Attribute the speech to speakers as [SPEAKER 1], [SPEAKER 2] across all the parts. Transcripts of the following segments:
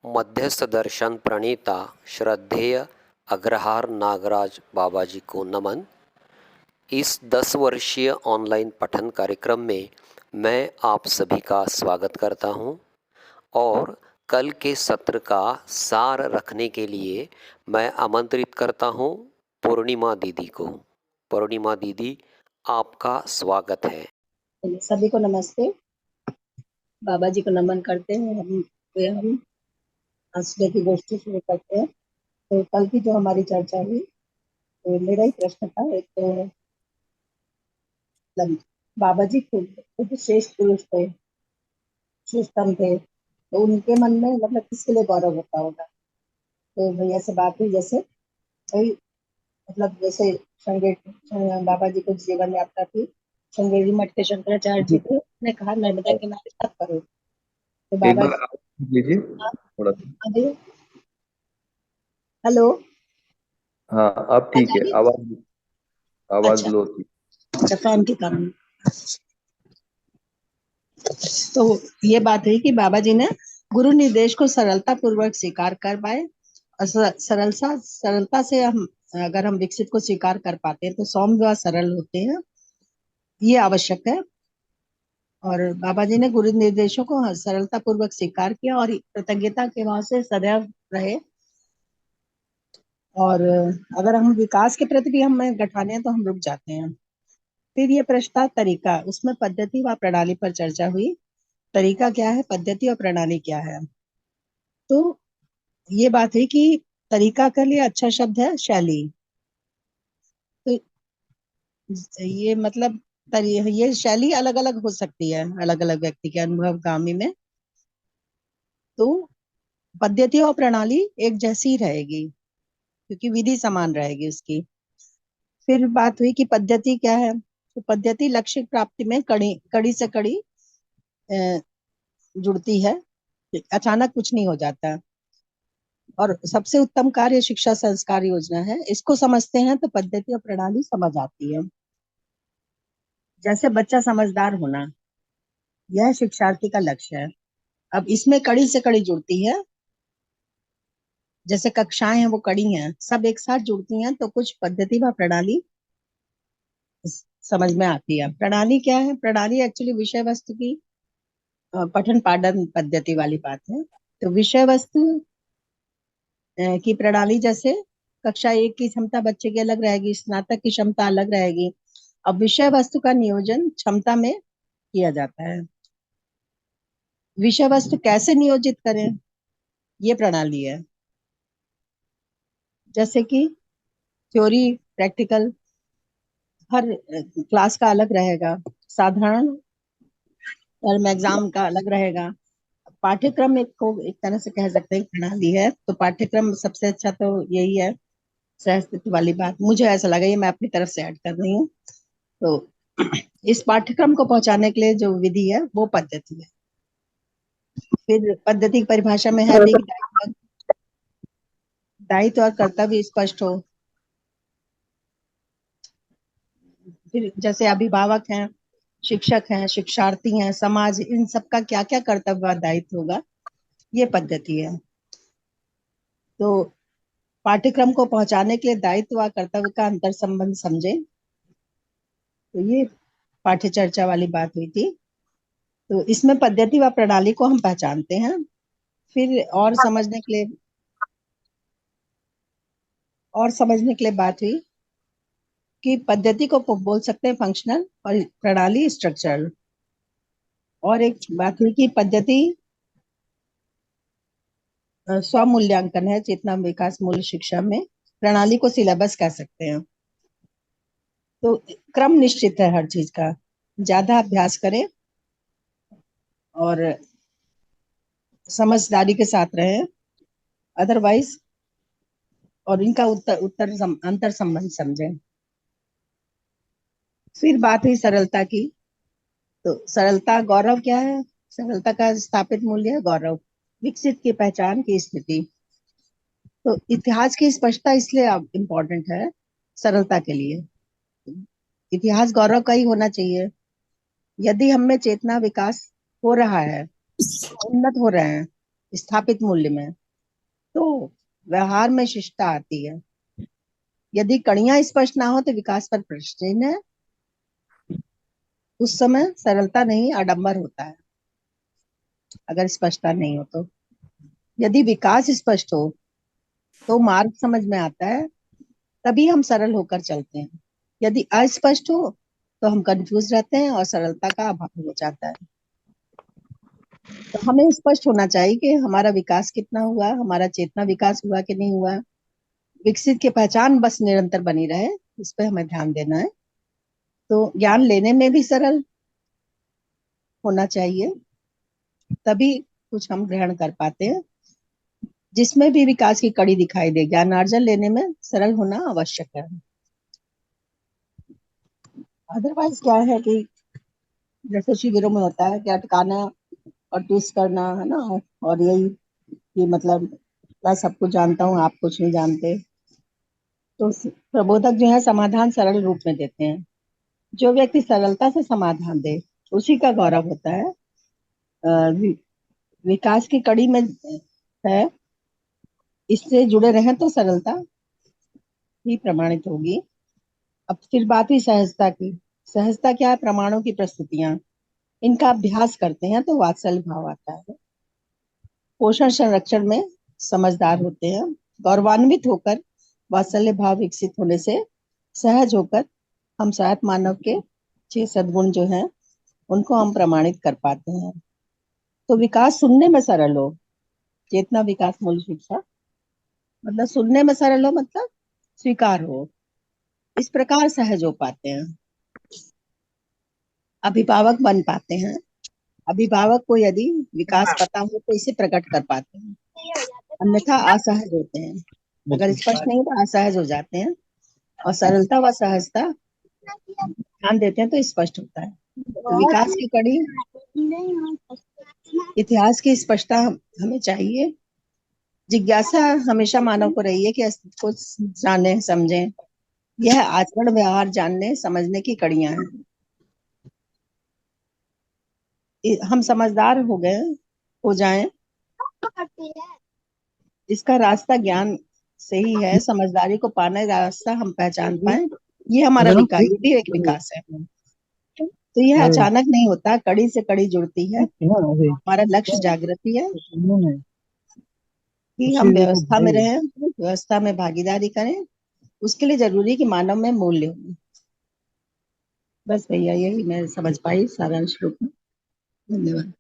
[SPEAKER 1] मध्यस्थ दर्शन प्रणेता श्रद्धेय अग्रहार नागराज बाबाजी को नमन। इस 10 वर्षीय ऑनलाइन पठन कार्यक्रम में मैं आप सभी का स्वागत करता हूं और कल के सत्र का सार रखने के लिए मैं आमंत्रित करता हूं पूर्णिमा दीदी को। पूर्णिमा दीदी, आपका स्वागत है।
[SPEAKER 2] सभी को नमस्ते। बाबा जी को नमन करते हैं। हम आज सुबह की गोष्ठी शुरू करते हैं। तो कल की जो हमारी चर्चा हुई, तो मेरा ही प्रश्न था। एक तो बाबा जी खुद श्रेष्ठ पुरुष थे, श्रेष्ठतम थे, तो उनके मन में मतलब किसके लिए गौरव होता होगा। तो भैया से बात हुई, जैसे भाई मतलब जैसे बाबा जी को जीवन यात्रा थी, श्रृंगेरी मठ के शंकराचार्य जी थे, उन्होंने कहा नर्मदा किनारे तप करो। तो
[SPEAKER 3] एक
[SPEAKER 2] बाबा
[SPEAKER 3] बार आप लीजिए थोड़ा सा।
[SPEAKER 2] जी, हेलो,
[SPEAKER 3] हाँ, अब ठीक है। आवाज
[SPEAKER 2] अच्छा
[SPEAKER 3] लो थी।
[SPEAKER 2] अच्छा, फैन के कारण। तो ये बात हुई कि बाबा जी ने गुरु निर्देश को सरलता पूर्वक स्वीकार कर पाए। और सरलता से हम अगर हम विकसित को स्वीकार कर पाते हैं तो सौम्य व सरल होते हैं, ये आवश्यक है। और बाबा जी ने गुरु निर्देशों को सरलता पूर्वक स्वीकार किया और कृतज्ञता के भाव से सदैव रहे। और अगर हम विकास के प्रति भी हमें गठाने हैं तो हम रुक जाते हैं। फिर ये प्रश्न था तरीका, उसमें पद्धति व प्रणाली पर चर्चा हुई। तरीका क्या है, पद्धति और प्रणाली क्या है। तो ये बात है कि तरीका के लिए अच्छा शब्द है शैली। तो ये मतलब ये शैली अलग अलग हो सकती है, अलग अलग व्यक्ति के अनुभव गामी में। तो पद्धति और प्रणाली एक जैसी रहेगी क्योंकि विधि समान रहेगी उसकी। फिर बात हुई कि पद्धति क्या है। तो पद्धति लक्ष्य प्राप्ति में कड़ी कड़ी से कड़ी जुड़ती है, अचानक कुछ नहीं हो जाता। और सबसे उत्तम कार्य शिक्षा संस्कार योजना है, इसको समझते हैं तो पद्धति और प्रणाली समझ आती है। जैसे बच्चा समझदार होना, यह शिक्षार्थी का लक्ष्य है। अब इसमें कड़ी से कड़ी जुड़ती है, जैसे कक्षाएं हैं वो कड़ी हैं, सब एक साथ जुड़ती हैं तो कुछ पद्धति व प्रणाली समझ में आती है। प्रणाली क्या है, प्रणाली एक्चुअली विषय वस्तु की पठन पाठन पद्धति वाली बात है। तो विषय वस्तु की प्रणाली, जैसे कक्षा 1 की क्षमता बच्चे की अलग रहेगी, स्नातक की क्षमता अलग रहेगी। अब विषय वस्तु का नियोजन क्षमता में किया जाता है। विषय वस्तु कैसे नियोजित करें, ये प्रणाली है। जैसे कि थ्योरी प्रैक्टिकल हर क्लास का अलग रहेगा, साधारण टर्म एग्जाम का अलग रहेगा। पाठ्यक्रम एक तरह से कह सकते हैं प्रणाली है। तो पाठ्यक्रम सबसे अच्छा तो यही है, सहअस्तित्व वाली बात मुझे ऐसा लगा, ये मैं अपनी तरफ से ऐड कर रही हूँ। तो इस पाठ्यक्रम को पहुंचाने के लिए जो विधि है वो पद्धति है। फिर पद्धति की परिभाषा में है भी कि दायित्व और कर्तव्य स्पष्ट हो। फिर जैसे अभिभावक हैं, शिक्षक हैं, शिक्षार्थी हैं, समाज, इन सबका क्या क्या कर्तव्य और दायित्व होगा, ये पद्धति है। तो पाठ्यक्रम को पहुंचाने के लिए दायित्व व कर्तव्य का अंतर संबंध समझे। तो ये पाठ्य चर्चा वाली बात हुई थी। तो इसमें पद्धति व प्रणाली को हम पहचानते हैं। फिर और समझने के लिए बात हुई कि पद्धति को बोल सकते हैं फंक्शनल और प्रणाली स्ट्रक्चरल। और एक बात हुई कि पद्धति स्वमूल्यांकन है, चेतना विकास मूल्य शिक्षा में। प्रणाली को सिलेबस कह सकते हैं। तो क्रम निश्चित है हर चीज का, ज्यादा अभ्यास करें और समझदारी के साथ रहें, अदरवाइज, और इनका अंतर संबंध समझें। फिर बात हुई सरलता की। तो सरलता गौरव क्या है, सरलता का स्थापित मूल्य है गौरव, विकसित की पहचान की स्थिति। तो इतिहास की स्पष्टता इसलिए इम्पोर्टेंट है सरलता के लिए। इतिहास गौरव का ही होना चाहिए। यदि हम में चेतना विकास हो रहा है, उन्नत हो रहे हैं, स्थापित मूल्य में, तो व्यवहार में शिष्टता आती है। यदि कड़ियां स्पष्ट ना हो तो विकास पर प्रश्न है। उस समय सरलता नहीं आडंबर होता है, अगर स्पष्टता नहीं हो तो। यदि विकास स्पष्ट हो तो मार्ग समझ में आता है, तभी हम सरल होकर चलते हैं। यदि अस्पष्ट हो तो हम कंफ्यूज रहते हैं और सरलता का अभाव हो जाता है। तो हमें स्पष्ट होना चाहिए कि हमारा विकास कितना हुआ, हमारा चेतना विकास हुआ कि नहीं हुआ। विकसित की पहचान बस निरंतर बनी रहे, इस पे हमें ध्यान देना है। तो ज्ञान लेने में भी सरल होना चाहिए, तभी कुछ हम ग्रहण कर पाते हैं। जिसमें भी विकास की कड़ी दिखाई दे, ज्ञानार्जन लेने में सरल होना आवश्यक है। अदरवाइज क्या है कि जैसे शिविरों में होता है कि अटकाना और ट्विस्ट करना, है ना, और यही कि मतलब मैं सब कुछ जानता हूँ, आप कुछ नहीं जानते। तो प्रबोधक जो है समाधान सरल रूप में देते हैं। जो व्यक्ति सरलता से समाधान दे उसी का गौरव होता है। विकास की कड़ी में है, इससे जुड़े रहें तो सरलता ही प्रमाणित होगी। अब फिर बात हुई सहजता की। सहजता क्या है? प्रमाणों की प्रस्तुतियां, इनका अभ्यास करते हैं तो वात्सल्य भाव आता है। पोषण संरक्षण में समझदार होते हैं। गौरवान्वित होकर वात्सल्य भाव विकसित होने से सहज होकर हम सात मानव के 6 सद्गुण जो हैं उनको हम प्रमाणित कर पाते हैं। तो विकास सुनने में सरल हो, चेतना विकास मूल शिक्षा, मतलब सुनने में सरल हो मतलब स्वीकार हो, इस प्रकार सहज हो पाते हैं, अभिभावक बन पाते हैं। अभिभावक को यदि विकास पता हो तो इसे प्रकट कर पाते हैं, अन्यथा असहज होते हैं। अगर स्पष्ट नहीं तो असहज हो जाते हैं। और सरलता व सहजता ध्यान देते हैं तो स्पष्ट होता है। तो विकास की कड़ी, इतिहास की स्पष्टता हमें चाहिए। जिज्ञासा हमेशा मानव को रही है कि अस्तित्व को जाने समझें। यह आचरण व्यवहार जानने समझने की कड़ियां हैं। हम समझदार हो गए, हो जाएं, इसका रास्ता ज्ञान से ही है। समझदारी को पाने का रास्ता हम पहचान पाए, ये हमारा विकास, ये भी एक विकास है। तो यह अचानक नहीं होता, कड़ी से कड़ी जुड़ती है। हमारा लक्ष्य जागृति है कि हम व्यवस्था में रहें, व्यवस्था में भागीदारी करें। उसके लिए जरूरी है कि मानव में मूल्य हो। बस भैया यही मैं समझ पाई सारांश रूप में। धन्यवाद।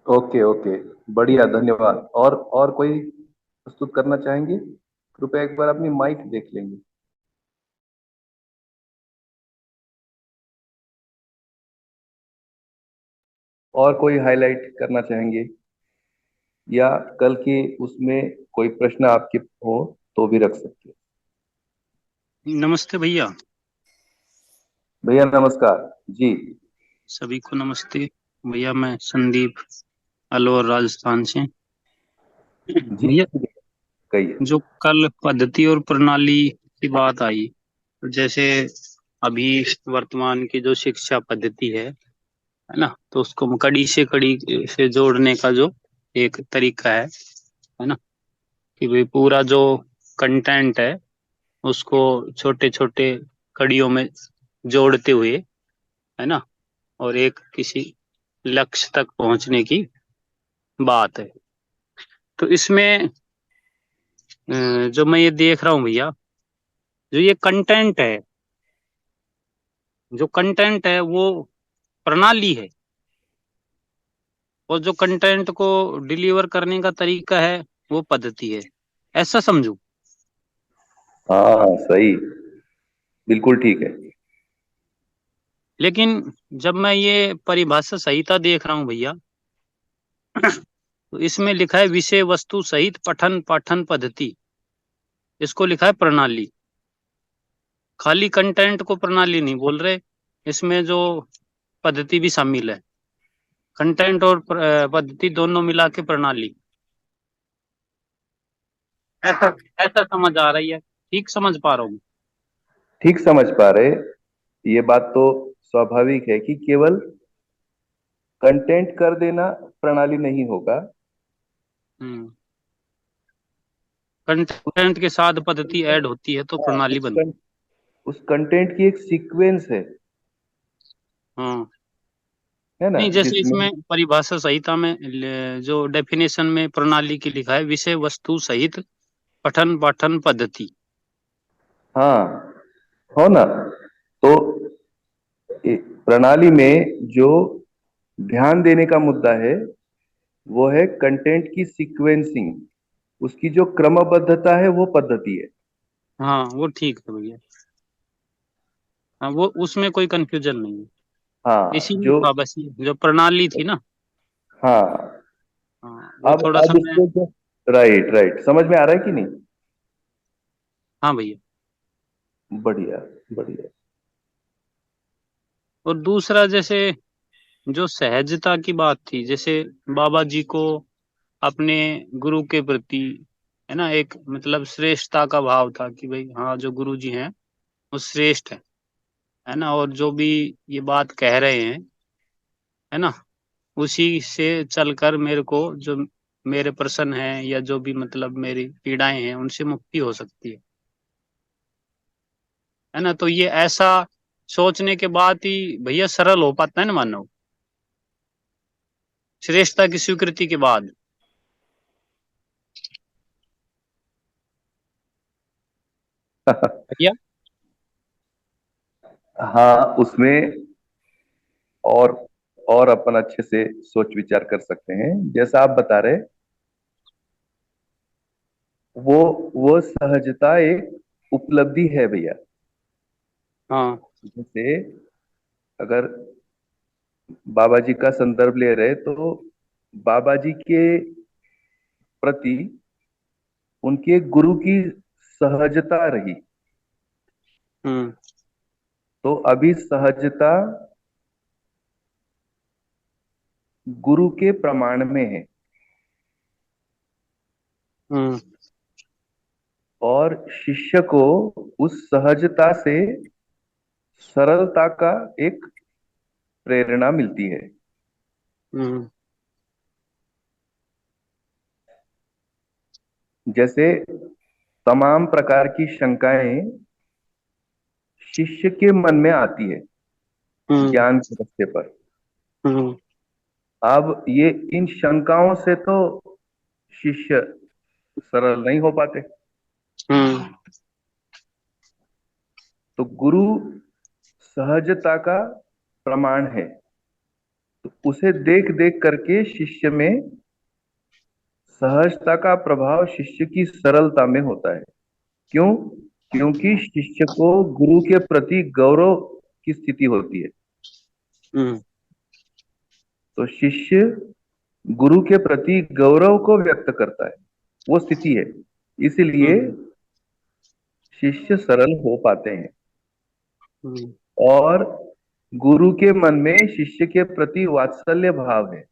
[SPEAKER 3] ओके ओके, बढ़िया, धन्यवाद। और कोई प्रस्तुत करना चाहेंगे? कृपया एक बार अपनी माइक देख लेंगे। और कोई हाईलाइट करना चाहेंगे, या कल के उसमें कोई प्रश्न आपके हो तो भी रख सकते हैं।
[SPEAKER 4] नमस्ते भैया।
[SPEAKER 3] भैया नमस्कार जी।
[SPEAKER 4] सभी को नमस्ते भैया। मैं संदीप, अलवर, राजस्थान से।
[SPEAKER 3] जी
[SPEAKER 4] भैया,
[SPEAKER 3] कहिए।
[SPEAKER 4] जो कल पद्धति और प्रणाली की बात आई, तो जैसे अभी वर्तमान की जो शिक्षा पद्धति है ना, तो उसको कड़ी से कड़ी से जोड़ने का जो एक तरीका है ना, कि भाई पूरा जो कंटेंट है उसको छोटे छोटे कड़ियों में जोड़ते हुए, है ना, और एक किसी लक्ष्य तक पहुंचने की बात है। तो इसमें जो मैं ये देख रहा हूँ भैया, जो ये कंटेंट है वो प्रणाली है, और जो कंटेंट को डिलीवर करने का तरीका है वो पद्धति है, ऐसा समझू?
[SPEAKER 3] हाँ सही, बिल्कुल ठीक है।
[SPEAKER 4] लेकिन जब मैं ये परिभाषा संहिता देख रहा हूँ भैया, तो इसमें लिखा है विषय वस्तु सहित पठन पाठन पद्धति, इसको लिखा है प्रणाली। खाली कंटेंट को प्रणाली नहीं बोल रहे, इसमें जो पद्धति भी शामिल है। कंटेंट और पद्धति दोनों मिला के प्रणाली, ऐसा ऐसा समझ आ रही है? ठीक समझ पा रहा हूँ?
[SPEAKER 3] ठीक समझ पा रहे। ये बात तो स्वाभाविक है कि केवल कंटेंट कर देना प्रणाली नहीं होगा।
[SPEAKER 4] कंटेंट के साथ पद्धति ऐड होती है तो
[SPEAKER 3] हाँ,
[SPEAKER 4] प्रणाली बनती
[SPEAKER 3] उस कंटेंट की एक सीक्वेंस
[SPEAKER 4] है। हाँ,
[SPEAKER 3] है ना,
[SPEAKER 4] नहीं जैसे
[SPEAKER 3] जिसमें
[SPEAKER 4] इसमें परिभाषा संहिता में जो डेफिनेशन में प्रणाली की लिखा है, विषय वस्तु सहित पठन पाठन पद्धति।
[SPEAKER 3] हाँ, हो ना। तो प्रणाली में जो ध्यान देने का मुद्दा है वो है कंटेंट की सीक्वेंसिंग, उसकी जो क्रमबद्धता है वो पद्धति है।
[SPEAKER 4] हाँ वो ठीक है भैया। हाँ वो उसमें कोई कंफ्यूजन नहीं है,
[SPEAKER 3] हाँ,
[SPEAKER 4] इसीलिए
[SPEAKER 3] जो
[SPEAKER 4] था बस ये जो प्रणाली थी ना।
[SPEAKER 3] हाँ,
[SPEAKER 4] हाँ वो थोड़ा सा
[SPEAKER 3] अब
[SPEAKER 4] मैं।
[SPEAKER 3] उसको जो राइट राइट समझ में आ रहा है कि नहीं?
[SPEAKER 4] हाँ भैया।
[SPEAKER 3] बढ़िया बढ़िया।
[SPEAKER 4] और दूसरा जैसे जो सहजता की बात थी, जैसे बाबा जी को अपने गुरु के प्रति, है ना, एक मतलब श्रेष्ठता का भाव था कि भाई हाँ जो गुरु जी हैं वो श्रेष्ठ है ना, और जो भी ये बात कह रहे हैं, है ना, उसी से चलकर मेरे को जो मेरे प्रश्न है या जो भी मतलब मेरी पीड़ाएं हैं उनसे मुक्ति हो सकती है ना। तो ये ऐसा सोचने के बाद ही भैया सरल हो पाता है ना मानव, श्रेष्ठता की स्वीकृति के बाद। भैया।
[SPEAKER 3] हाँ, उसमें और और अपन अच्छे से सोच विचार कर सकते हैं। जैसा आप बता रहे, वो वो सहजता एक उपलब्धि है भैया।
[SPEAKER 4] हाँ।
[SPEAKER 3] जैसे अगर बाबा जी का संदर्भ ले रहे तो बाबा जी के प्रति उनके गुरु की सहजता रही।
[SPEAKER 4] हम्म।
[SPEAKER 3] तो अभी सहजता गुरु के प्रमाण में है,
[SPEAKER 4] हम्म।
[SPEAKER 3] और शिष्य को उस सहजता से सरलता का एक प्रेरणा मिलती है।
[SPEAKER 4] हम्म।
[SPEAKER 3] जैसे तमाम प्रकार की शंकाएं शिष्य के मन में आती है
[SPEAKER 4] हम्म।
[SPEAKER 3] ज्ञान के रास्ते पर।
[SPEAKER 4] हम्म।
[SPEAKER 3] अब ये इन शंकाओं से तो शिष्य सरल नहीं हो पाते।
[SPEAKER 4] हम्म।
[SPEAKER 3] तो गुरु सहजता का प्रमाण है, तो उसे देख देख करके शिष्य में सहजता का प्रभाव शिष्य की सरलता में होता है। क्यों? क्योंकि शिष्य को गुरु के प्रति गौरव की स्थिति होती है।
[SPEAKER 4] हम्म।
[SPEAKER 3] तो शिष्य गुरु के प्रति गौरव को व्यक्त करता है, वो स्थिति है। इसलिए
[SPEAKER 4] हम्म।
[SPEAKER 3] शिष्य सरल हो पाते हैं।
[SPEAKER 4] हम्म।
[SPEAKER 3] और गुरु के मन में शिष्य के प्रति वात्सल्य भाव है,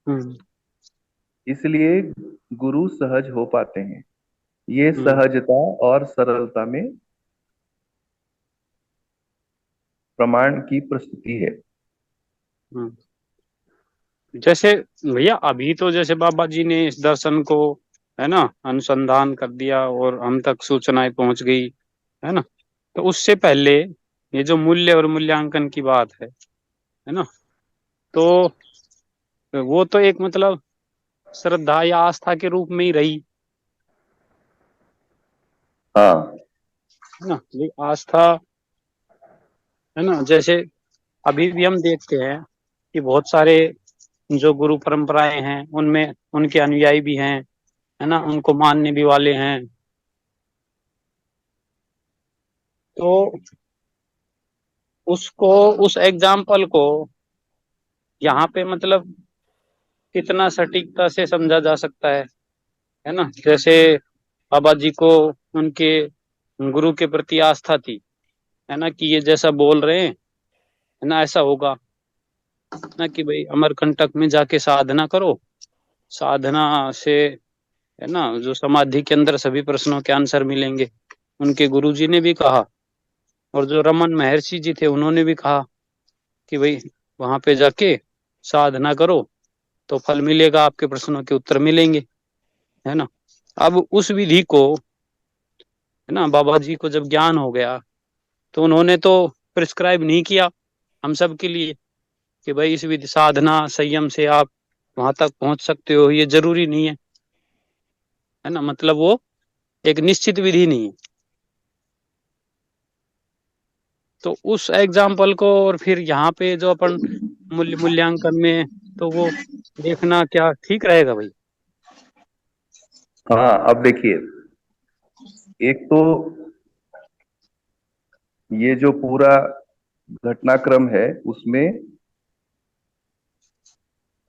[SPEAKER 4] हम्म।
[SPEAKER 3] इसलिए गुरु सहज हो पाते हैं। ये
[SPEAKER 4] हम्म।
[SPEAKER 3] सहजता और सरलता में प्रमाण की प्रस्तुति है।
[SPEAKER 4] हम्म। जैसे भैया अभी तो जैसे बाबा जी ने इस दर्शन को, है ना, अनुसंधान कर दिया और हम तक सूचनाएं पहुंच गई, है ना। तो उससे पहले ये जो मूल्य और मूल्यांकन की बात है ना, तो वो तो एक मतलब श्रद्धा या आस्था के रूप में ही रही,
[SPEAKER 3] हाँ
[SPEAKER 4] है ना। ये आस्था, है ना, जैसे अभी भी हम देखते हैं कि बहुत सारे जो गुरु परंपराएं हैं उनमें उनके अनुयायी भी हैं, है ना, उनको मानने भी वाले हैं। तो उसको, उस एग्जाम्पल को यहाँ पे मतलब कितना सटीकता से समझा जा सकता है ना। जैसे बाबा जी को उनके गुरु के प्रति आस्था थी, है ना, कि ये जैसा बोल रहे हैं, है ना, ऐसा होगा ना, कि भाई अमरकंटक में जाके साधना करो, साधना से, है ना, जो समाधि के अंदर सभी प्रश्नों के आंसर मिलेंगे। उनके गुरु जी ने भी कहा, और जो रमन महर्षि जी थे उन्होंने भी कहा कि भाई वहां पे जाके साधना करो, तो फल मिलेगा, आपके प्रश्नों के उत्तर मिलेंगे, है ना। अब उस विधि को, है ना, बाबा जी को जब ज्ञान हो गया तो उन्होंने तो प्रिस्क्राइब नहीं किया हम सब के लिए कि भाई इस विधि साधना संयम से आप वहां तक पहुंच सकते हो, ये जरूरी नहीं है ना। मतलब वो एक निश्चित विधि नहीं है। तो उस एग्जाम्पल को और फिर यहाँ पे जो अपन मूल्यांकन में, तो वो देखना क्या ठीक रहेगा भाई?
[SPEAKER 3] हाँ, अब देखिए, एक तो ये जो पूरा घटनाक्रम है उसमें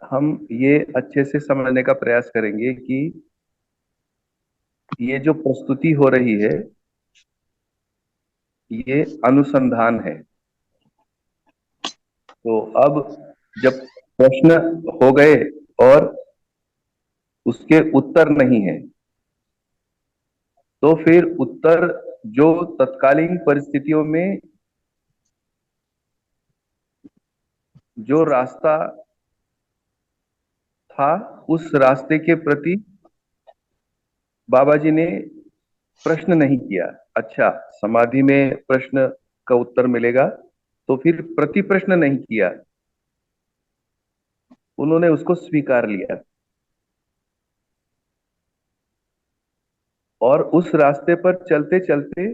[SPEAKER 3] हम ये अच्छे से समझने का प्रयास करेंगे कि ये जो प्रस्तुति हो रही है ये अनुसंधान है। तो अब जब प्रश्न हो गए और उसके उत्तर नहीं है, तो फिर उत्तर जो तत्कालीन परिस्थितियों में जो रास्ता था उस रास्ते के प्रति बाबा जी ने प्रश्न नहीं किया। अच्छा, समाधि में प्रश्न का उत्तर मिलेगा, तो फिर प्रति प्रश्न नहीं किया, उन्होंने उसको स्वीकार लिया और उस रास्ते पर चलते चलते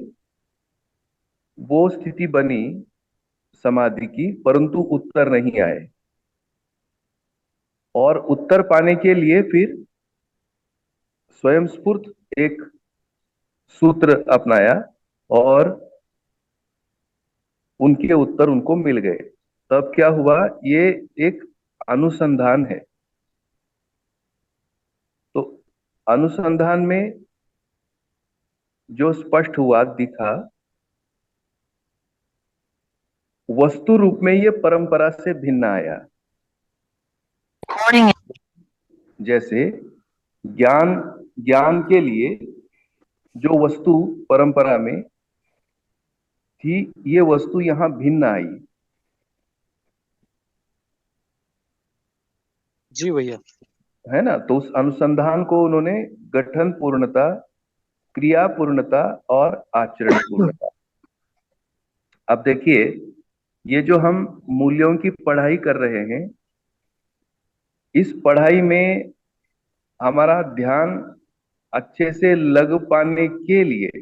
[SPEAKER 3] वो स्थिति बनी समाधि की, परंतु उत्तर नहीं आए। और उत्तर पाने के लिए फिर स्वयं स्फूर्त एक सूत्र अपनाया और उनके उत्तर उनको मिल गए। तब क्या हुआ, ये एक अनुसंधान है। तो अनुसंधान में जो स्पष्ट हुआ दिखा, वस्तु रूप में ये परंपरा से भिन्न आया। जैसे ज्ञान ज्ञान के लिए जो वस्तु परंपरा में थी, ये वस्तु यहां भिन्न आई।
[SPEAKER 4] जी भैया।
[SPEAKER 3] है ना। तो उस अनुसंधान को उन्होंने गठन पूर्णता, क्रिया पूर्णता और आचरण पूर्णता। अब देखिए, ये जो हम मूल्यों की पढ़ाई कर रहे हैं, इस पढ़ाई में हमारा ध्यान अच्छे से लग पाने के लिए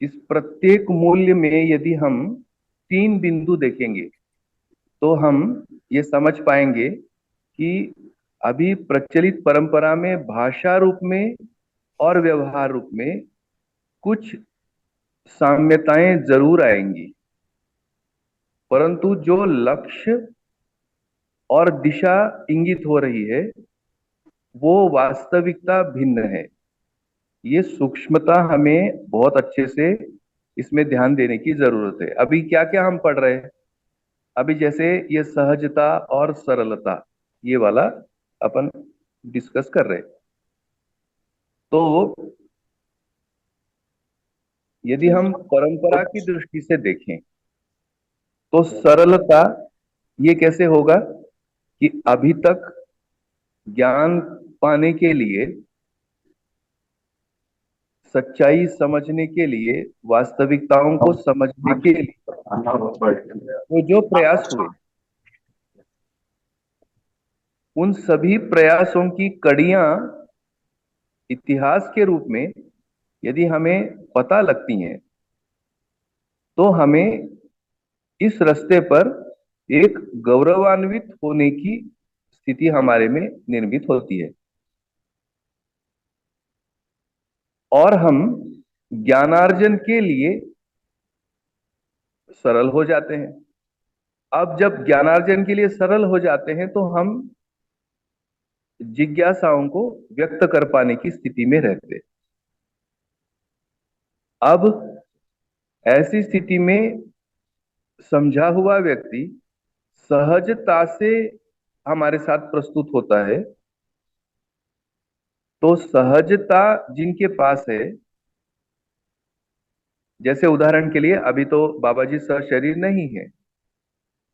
[SPEAKER 3] इस प्रत्येक मूल्य में यदि हम 3 बिंदु देखेंगे तो हम ये समझ पाएंगे कि अभी प्रचलित परंपरा में भाषा रूप में और व्यवहार रूप में कुछ साम्यताएं जरूर आएंगी, परंतु जो लक्ष्य और दिशा इंगित हो रही है वो वास्तविकता भिन्न है। ये सूक्ष्मता हमें बहुत अच्छे से इसमें ध्यान देने की जरूरत है। अभी क्या क्या हम पढ़ रहे हैं, अभी जैसे ये सहजता और सरलता, ये वाला अपन डिस्कस कर रहे हैं। तो यदि हम परंपरा की दृष्टि से देखें तो सरलता ये कैसे होगा कि अभी तक ज्ञान पाने के लिए, सच्चाई समझने के लिए, वास्तविकताओं को समझने के लिए वो जो प्रयास हुए, उन सभी प्रयासों की कड़ियां इतिहास के रूप में यदि हमें पता लगती हैं तो हमें इस रास्ते पर एक गौरवान्वित होने की स्थिति हमारे में निर्मित होती है और हम ज्ञानार्जन के लिए सरल हो जाते हैं। अब जब ज्ञानार्जन के लिए सरल हो जाते हैं तो हम जिज्ञासाओं को व्यक्त कर पाने की स्थिति में रहते हैं। अब ऐसी स्थिति में समझा हुआ व्यक्ति सहजता से हमारे साथ प्रस्तुत होता है। तो सहजता जिनके पास है, जैसे उदाहरण के लिए अभी तो बाबा जी सशरीर नहीं है,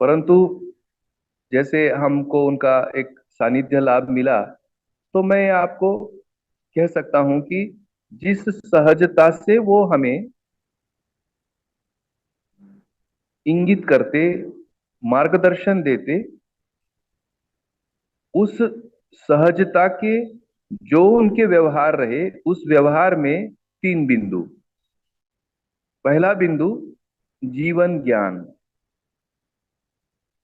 [SPEAKER 3] परंतु जैसे हमको उनका एक सानिध्य लाभ मिला, तो मैं आपको कह सकता हूं कि जिस सहजता से वो हमें इंगित करते, मार्गदर्शन देते, उस सहजता के जो उनके व्यवहार रहे, उस व्यवहार में तीन बिंदु। पहला बिंदु जीवन ज्ञान,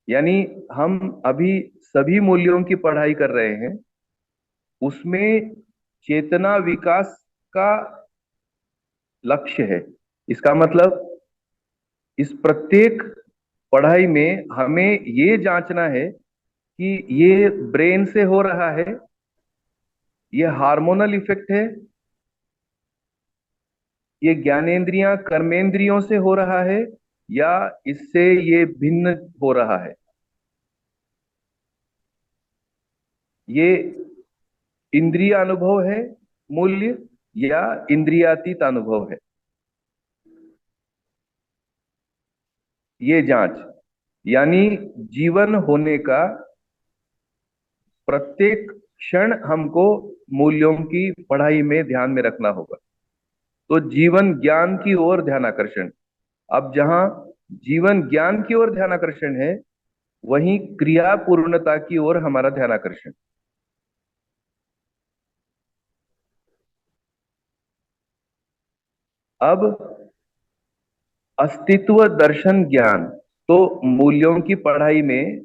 [SPEAKER 3] यानी हम अभी सभी मूल्यों की पढ़ाई कर रहे हैं, उसमें चेतना विकास का लक्ष्य है। इसका मतलब इस प्रत्येक पढ़ाई में हमें ये जांचना है कि ये ब्रेन से हो रहा है, ये हार्मोनल इफेक्ट है, ये ज्ञानेंद्रियां कर्मेंद्रियों से हो रहा है, या इससे ये भिन्न हो रहा है। ये इंद्रिय अनुभव है मूल्य, या इंद्रियातीत अनुभव है। ये जांच, यानी जीवन होने का प्रत्येक क्षण हमको मूल्यों की पढ़ाई में ध्यान में रखना होगा। तो जीवन ज्ञान की ओर ध्यान आकर्षण। अब जहां जीवन ज्ञान की ओर ध्यान आकर्षण है, वहीं क्रिया पूर्णता की ओर हमारा ध्यान आकर्षण। अब अस्तित्व दर्शन ज्ञान। तो मूल्यों की पढ़ाई में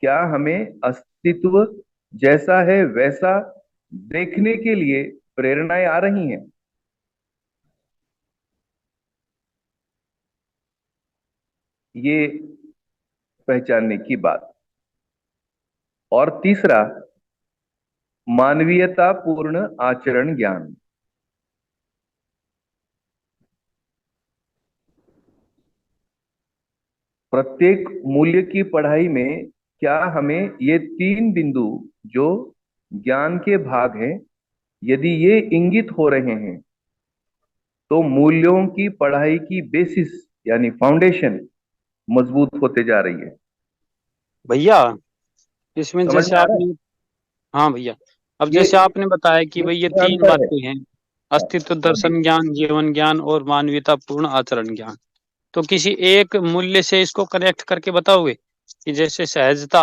[SPEAKER 3] क्या हमें अस्तित्व जैसा है वैसा देखने के लिए प्रेरणाएं आ रही हैं? ये पहचानने की बात। और तीसरा मानवीयता पूर्ण आचरण ज्ञान। प्रत्येक मूल्य की पढ़ाई में क्या हमें ये तीन बिंदु जो ज्ञान के भाग हैं, यदि ये इंगित हो रहे हैं, तो मूल्यों की पढ़ाई की बेसिस यानी फाउंडेशन मजबूत होते जा रही है।
[SPEAKER 4] भैया इसमें
[SPEAKER 3] समझ
[SPEAKER 4] जैसे
[SPEAKER 3] में आ रहा है?
[SPEAKER 4] आपने, हाँ भैया, अब
[SPEAKER 3] ये
[SPEAKER 4] जैसे आपने बताया कि भाई ये
[SPEAKER 3] ये
[SPEAKER 4] तीन
[SPEAKER 3] अंतर है।
[SPEAKER 4] बातें हैं,
[SPEAKER 3] हाँ,
[SPEAKER 4] अस्तित्व
[SPEAKER 3] हाँ जी।
[SPEAKER 4] दर्शन ज्ञान, जीवन ज्ञान और मानवीयतापूर्ण आचरण ज्ञान। तो किसी एक मूल्य से इसको कनेक्ट करके बताओगे कि जैसे सहजता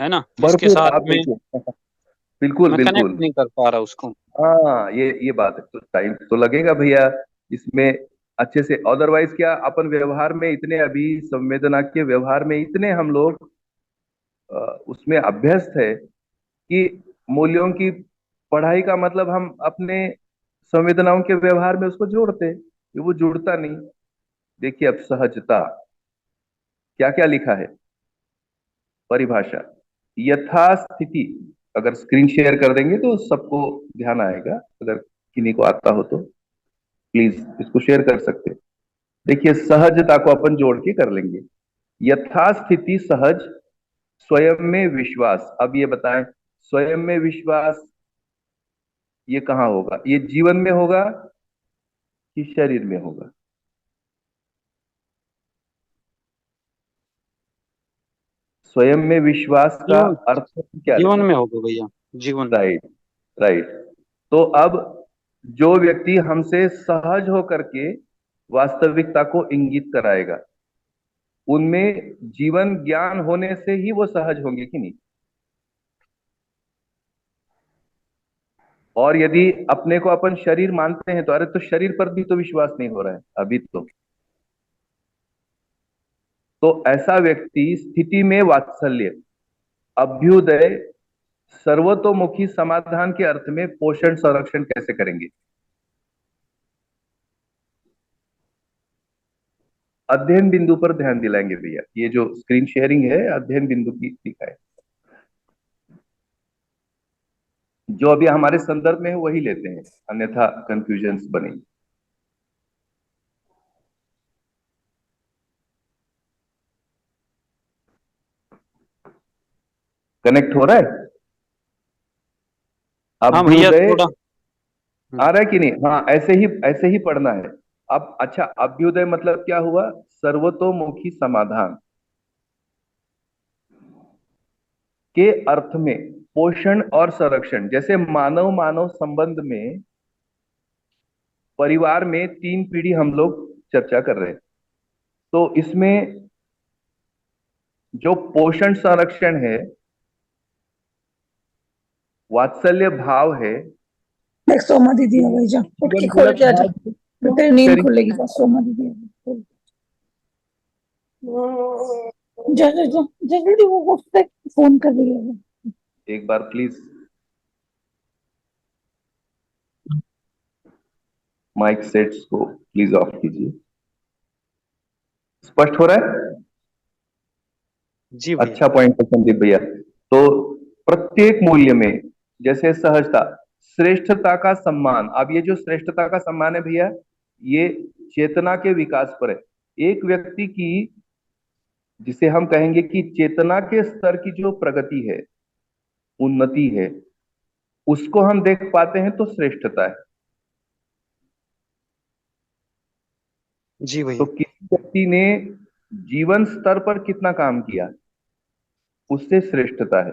[SPEAKER 4] है ना, इसके
[SPEAKER 3] भरपूर,
[SPEAKER 4] साथ
[SPEAKER 3] आप
[SPEAKER 4] में
[SPEAKER 3] देखिए। बिल्कुल
[SPEAKER 4] मैं कनेक्ट
[SPEAKER 3] बिल्कुल।
[SPEAKER 4] नहीं कर पा रहा उसको।
[SPEAKER 3] हाँ, ये बात है, तो टाइम तो लगेगा भैया इसमें अच्छे से। अदरवाइज क्या अपन व्यवहार में इतने, अभी संवेदना के व्यवहार में इतने हम लोग उसमें अभ्यस्त है कि मूल्यों की पढ़ाई का मतलब हम अपने संवेदनाओं के व्यवहार में उसको जोड़ते, कि वो जुड़ता नहीं। देखिए अब सहजता क्या क्या लिखा है, परिभाषा यथास्थिति। अगर स्क्रीन शेयर कर देंगे तो सबको ध्यान आएगा, अगर किन्हीं को आता हो तो प्लीज इसको शेयर कर सकते हैं। देखिए सहजता को अपन जोड़ के कर लेंगे। यथास्थिति सहज, स्वयं में विश्वास। अब ये बताएं, स्वयं में विश्वास ये कहाँ होगा? ये जीवन में होगा कि शरीर में होगा? स्वयं में विश्वास का
[SPEAKER 4] जीवन,
[SPEAKER 3] अर्थ क्या
[SPEAKER 4] जीवन
[SPEAKER 3] लेंगे?
[SPEAKER 4] में होगा भैया, जीवन में।
[SPEAKER 3] Right, right. तो अब जो व्यक्ति हमसे सहज होकर के वास्तविकता को इंगित कराएगा, उनमें जीवन ज्ञान होने से ही वो सहज होंगे कि नहीं? और यदि अपने को अपन शरीर मानते हैं, तो अरे तो शरीर पर भी तो विश्वास नहीं हो रहा है अभी तो ऐसा व्यक्ति स्थिति में वात्सल्य, अभ्युदय, सर्वतोमुखी समाधान के अर्थ में पोषण संरक्षण कैसे करेंगे? अध्ययन बिंदु पर ध्यान दिलाएंगे भैया। ये जो स्क्रीन शेयरिंग है अध्ययन बिंदु की दिखा है, जो अभी हमारे संदर्भ में है वही लेते हैं, अन्यथा कंफ्यूजन बनेंगे। कनेक्ट हो रहा है?
[SPEAKER 4] हाँ भैया
[SPEAKER 3] अभ्युदय
[SPEAKER 4] थोड़ा।
[SPEAKER 3] आ रहा है कि नहीं? हाँ, ऐसे ही पढ़ना है। अब अच्छा, अभ्युदय मतलब क्या हुआ? सर्वतोमुखी समाधान। के अर्थ में पोषण और संरक्षण, जैसे मानव मानव संबंध में परिवार में 3 पीढ़ी हम लोग चर्चा कर रहे हैं, तो इसमें जो पोषण संरक्षण है, वात्सल्य भाव है,
[SPEAKER 5] देख सोमा दीदी आ गई, जा उठ के
[SPEAKER 3] जीवन
[SPEAKER 5] खोल
[SPEAKER 3] मूलक
[SPEAKER 5] के आजा,
[SPEAKER 3] भाव,
[SPEAKER 5] तेरी नींद
[SPEAKER 3] शरीर।
[SPEAKER 5] खुलेगी बस। सोमा दीदी आ गई, जा जा जा जा जल्दी, वो उठ के फोन कर रही है।
[SPEAKER 3] एक बार प्लीज माइक सेट्स को प्लीज ऑफ कीजिए। स्पष्ट हो रहा है?
[SPEAKER 4] जी भैया।
[SPEAKER 3] अच्छा पॉइंट है संदीप भैया। तो प्रत्येक मूल्य में, जैसे सहजता, श्रेष्ठता का सम्मान। अब ये जो श्रेष्ठता का सम्मान है भैया, ये चेतना के विकास पर है। एक व्यक्ति की, जिसे हम कहेंगे कि चेतना के स्तर की जो प्रगति है, उन्नति है, उसको हम देख पाते हैं तो श्रेष्ठता है।
[SPEAKER 4] जी
[SPEAKER 3] तो
[SPEAKER 4] भैया।
[SPEAKER 3] किसी व्यक्ति ने जीवन स्तर पर कितना काम किया, उससे श्रेष्ठता है,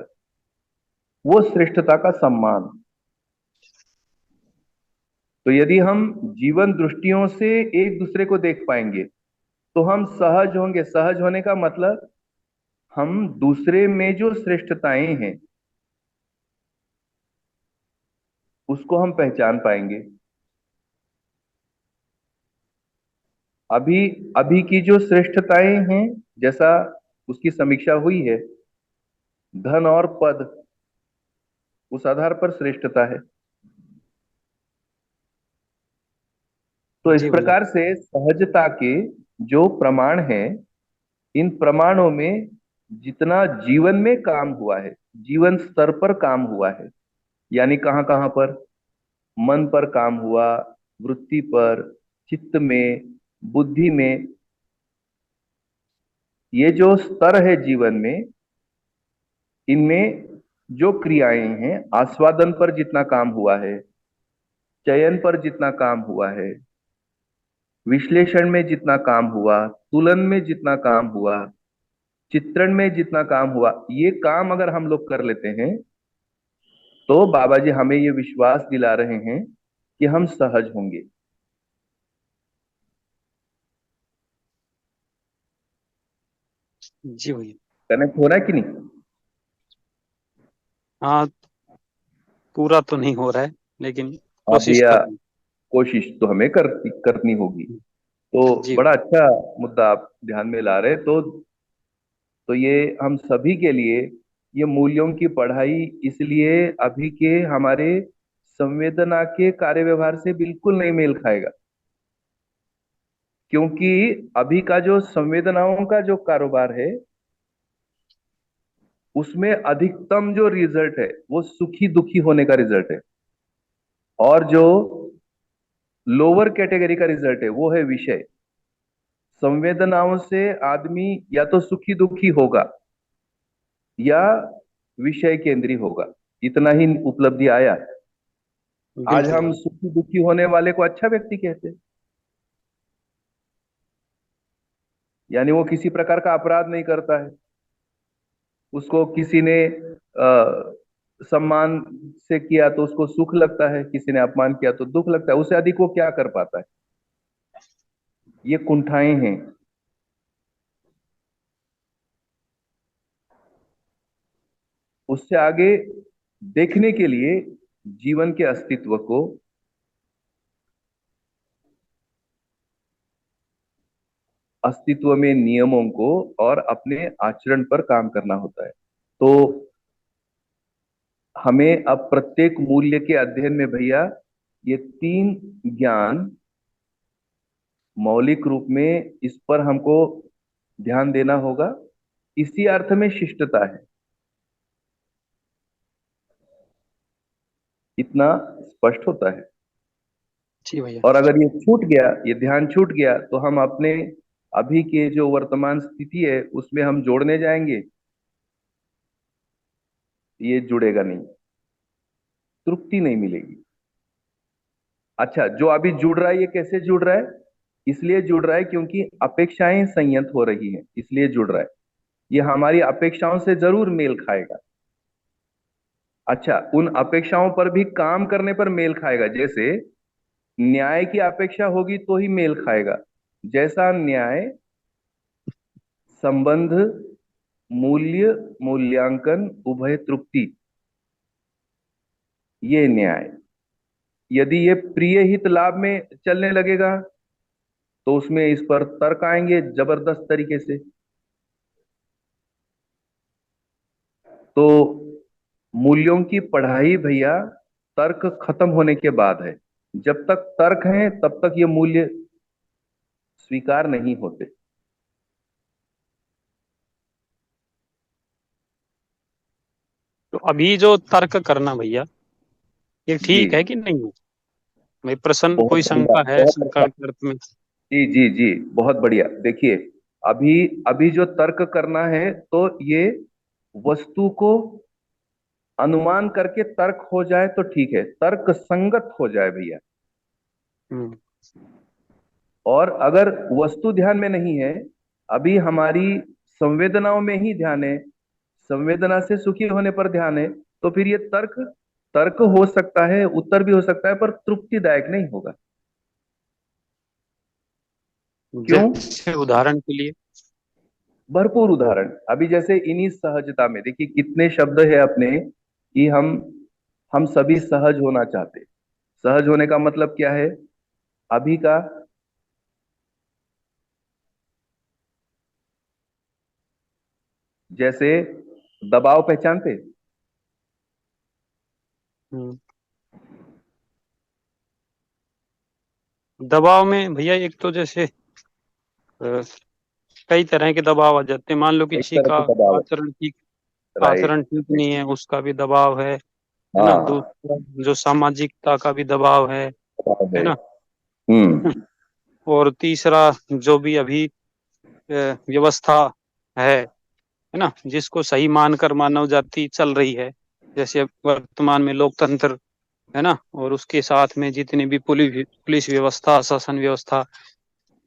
[SPEAKER 3] वो श्रेष्ठता का सम्मान। तो यदि हम जीवन दृष्टियों से एक दूसरे को देख पाएंगे तो हम सहज होंगे। सहज होने का मतलब हम दूसरे में जो श्रेष्ठताएं हैं उसको हम पहचान पाएंगे। अभी अभी की जो श्रेष्ठताएं हैं, जैसा उसकी समीक्षा हुई है, धन और पद, उस आधार पर श्रेष्ठता है। तो इस
[SPEAKER 4] जी भैया।
[SPEAKER 3] प्रकार से सहजता के जो प्रमाण हैं, इन प्रमाणों में जितना जीवन में काम हुआ है, जीवन स्तर पर काम हुआ है, यानी कहां कहां पर, मन पर काम हुआ, वृत्ति पर, चित्त में, बुद्धि में, ये जो स्तर है जीवन में, इनमें जो क्रियाएं हैं, आस्वादन पर जितना काम हुआ है, चयन पर जितना काम हुआ है, विश्लेषण में जितना काम हुआ, तुलन में जितना काम हुआ, चित्रण में जितना काम हुआ, ये काम अगर हम लोग कर लेते हैं तो बाबा जी हमें ये विश्वास दिला रहे हैं कि हम सहज होंगे।
[SPEAKER 4] जी भैया।
[SPEAKER 3] कनेक्ट हो रहा है कि नहीं?
[SPEAKER 4] हाँ, पूरा तो नहीं हो रहा है, लेकिन
[SPEAKER 3] हाँ
[SPEAKER 4] कोशिश
[SPEAKER 3] भैया,
[SPEAKER 4] कर।
[SPEAKER 3] कोशिश तो हमें करनी होगी। तो
[SPEAKER 4] जी।
[SPEAKER 3] बड़ा अच्छा मुद्दा आप ध्यान में ला रहे। तो ये हम सभी के लिए, ये मूल्यों की पढ़ाई इसलिए अभी के हमारे संवेदना के कार्य व्यवहार से बिल्कुल नहीं मेल खाएगा, क्योंकि अभी का जो संवेदनाओं का जो कारोबार है, उसमें अधिकतम जो रिजल्ट है वो सुखी दुखी होने का रिजल्ट है, और जो लोअर कैटेगरी का रिजल्ट है वो है विषय। संवेदनाओं से आदमी या तो सुखी दुखी होगा या विषय केंद्री होगा, इतना ही उपलब्धि आया। आज
[SPEAKER 4] बिल्कुल
[SPEAKER 3] हम
[SPEAKER 4] भैया।
[SPEAKER 3] सुखी दुखी होने वाले को अच्छा व्यक्ति कहते हैं, यानी वो किसी प्रकार का अपराध नहीं करता है। उसको किसी ने सम्मान से किया तो उसको सुख लगता है, किसी ने अपमान किया तो दुख लगता है। उससे अधिक वो क्या कर पाता है? ये कुंठाएं हैं। उससे आगे देखने के लिए जीवन के अस्तित्व को, अस्तित्व में नियमों को और अपने आचरण पर काम करना होता है। तो हमें अब प्रत्येक मूल्य के अध्ययन में भैया ये 3 ज्ञान मौलिक रूप में, इस पर हमको ध्यान देना होगा। इसी अर्थ में शिष्टता है। इतना स्पष्ट होता है।
[SPEAKER 4] जी भैया।
[SPEAKER 3] और अगर ये छूट गया, ये ध्यान छूट गया, तो हम अपने अभी के जो वर्तमान स्थिति है उसमें हम जोड़ने जाएंगे, ये जुड़ेगा नहीं, तृप्ति नहीं मिलेगी। अच्छा, जो अभी जुड़ रहा है, ये कैसे जुड़ रहा है? इसलिए जुड़ रहा है क्योंकि अपेक्षाएं संयत हो रही हैं, इसलिए जुड़ रहा है। ये हमारी अपेक्षाओं से जरूर मेल खाएगा, अच्छा, उन अपेक्षाओं पर भी काम करने पर मेल खाएगा। जैसे न्याय की अपेक्षा होगी तो ही मेल खाएगा। जैसा न्याय, संबंध, मूल्य, मूल्यांकन, उभय तृप्ति, ये न्याय। यदि ये प्रिय हित लाभ में चलने लगेगा तो उसमें इस पर तर्क आएंगे जबरदस्त तरीके से। तो मूल्यों की पढ़ाई भैया तर्क खत्म होने के बाद है। जब तक तर्क है तब तक ये मूल्य स्वीकार नहीं होते।
[SPEAKER 4] तो अभी जो तर्क करना भैया, ये
[SPEAKER 3] जी,
[SPEAKER 4] ठीक है कि नहीं है? भाई प्रश्न, कोई
[SPEAKER 3] बहुत बढ़िया,
[SPEAKER 4] शंका है
[SPEAKER 3] बहुत
[SPEAKER 4] शंका
[SPEAKER 3] अच्छा।
[SPEAKER 4] के अर्थ में?
[SPEAKER 3] जी जी जी, बहुत बढ़िया। देखिए, अभी अभी जो तर्क करना है तो ये वस्तु को अनुमान करके तर्क हो जाए तो ठीक है, तर्क संगत हो जाए भैया।
[SPEAKER 4] हम्म।
[SPEAKER 3] और अगर वस्तु ध्यान में नहीं है, अभी हमारी संवेदनाओं में ही ध्यान है, संवेदना से सुखी होने पर ध्यान है, तो फिर ये तर्क तर्क हो सकता है, उत्तर भी हो सकता है, पर तृप्तिदायक नहीं होगा। क्यों?
[SPEAKER 4] जैसे उदाहरण के लिए?
[SPEAKER 3] भरपूर उदाहरण। अभी जैसे इन्हीं सहजता में देखिए कितने शब्द है अपने कि हम सभी सहज होना चाहते। सहज होने का मतलब क्या है? अभी का जैसे दबाव पहचानते?
[SPEAKER 4] हम्म। दबाव में भैया एक तो जैसे कई तरह के दबाव आ जाते हैं। मान लो
[SPEAKER 3] एक
[SPEAKER 4] किसी
[SPEAKER 3] तरह
[SPEAKER 4] का
[SPEAKER 3] के दबाव।
[SPEAKER 4] आचरण ठीक
[SPEAKER 3] राइट।
[SPEAKER 4] आचरण ठीक नहीं है, उसका भी दबाव है ना?
[SPEAKER 3] हाँ,
[SPEAKER 4] दूसरा जो सामाजिकता का भी दबाव
[SPEAKER 3] दबाव
[SPEAKER 4] है
[SPEAKER 3] है।
[SPEAKER 4] ना? और तीसरा जो भी अभी व्यवस्था है ना, जिसको सही मानकर मानव जाति चल रही है, जैसे अब वर्तमान में लोकतंत्र है ना, और उसके साथ में जितनी भी पुलिस व्यवस्था, शासन व्यवस्था,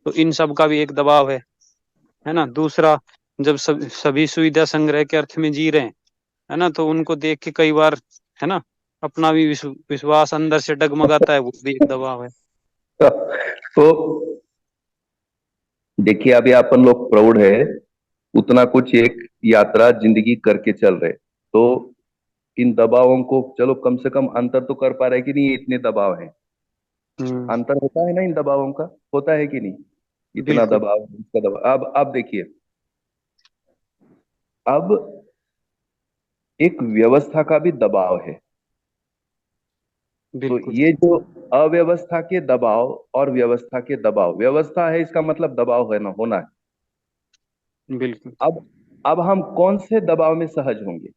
[SPEAKER 4] तो इन सब का भी एक दबाव है ना? दूसरा, जब सभी सुविधा संग्रह के अर्थ में जी रहे हैं, है ना, तो उनको देख के कई बार, है ना, अपना भी विश्वास अंदर से डगमगाता है, वो भी एक दबाव है।
[SPEAKER 3] तो देखिए, अभी अपन लोग प्रौढ़ है, उतना कुछ एक यात्रा जिंदगी करके चल रहे, तो इन दबावों को चलो कम से कम अंतर तो कर पा रहे कि नहीं, ये इतने दबाव है।
[SPEAKER 4] हम्म।
[SPEAKER 3] अंतर होता है ना इन दबावों का, होता है कि नहीं? इतना
[SPEAKER 4] बिल्कुल।
[SPEAKER 3] दबाव, इसका दबाव। अब देखिए, अब एक व्यवस्था का भी दबाव है। तो
[SPEAKER 4] बिल्कुल।
[SPEAKER 3] ये जो अव्यवस्था के दबाव और व्यवस्था के दबाव, व्यवस्था है इसका मतलब दबाव है ना, होना है।
[SPEAKER 4] बिल्कुल।
[SPEAKER 3] अब हम कौन से दबाव में सहज होंगे?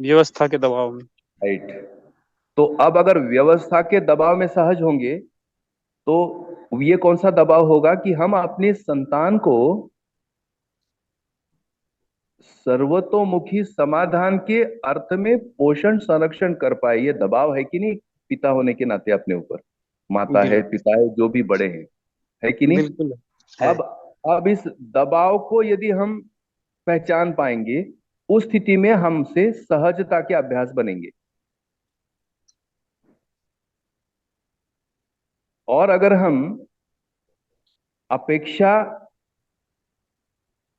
[SPEAKER 4] व्यवस्था के दबाव में।
[SPEAKER 3] राइट। तो अब अगर व्यवस्था के दबाव में सहज होंगे तो ये कौन सा दबाव होगा कि हम अपने संतान को सर्वतोमुखी समाधान के अर्थ में पोषण संरक्षण कर पाए, ये दबाव है कि नहीं? पिता होने के नाते अपने ऊपर, माता है,
[SPEAKER 4] बिल्कुल।
[SPEAKER 3] पिता है, जो भी बड़े हैं, है कि नहीं?
[SPEAKER 4] बिल्कुल है।
[SPEAKER 3] अब अब इस दबाव को यदि हम पहचान पाएंगे, उस स्थिति में हमसे सहजता के अभ्यास बनेंगे। और अगर हम अपेक्षा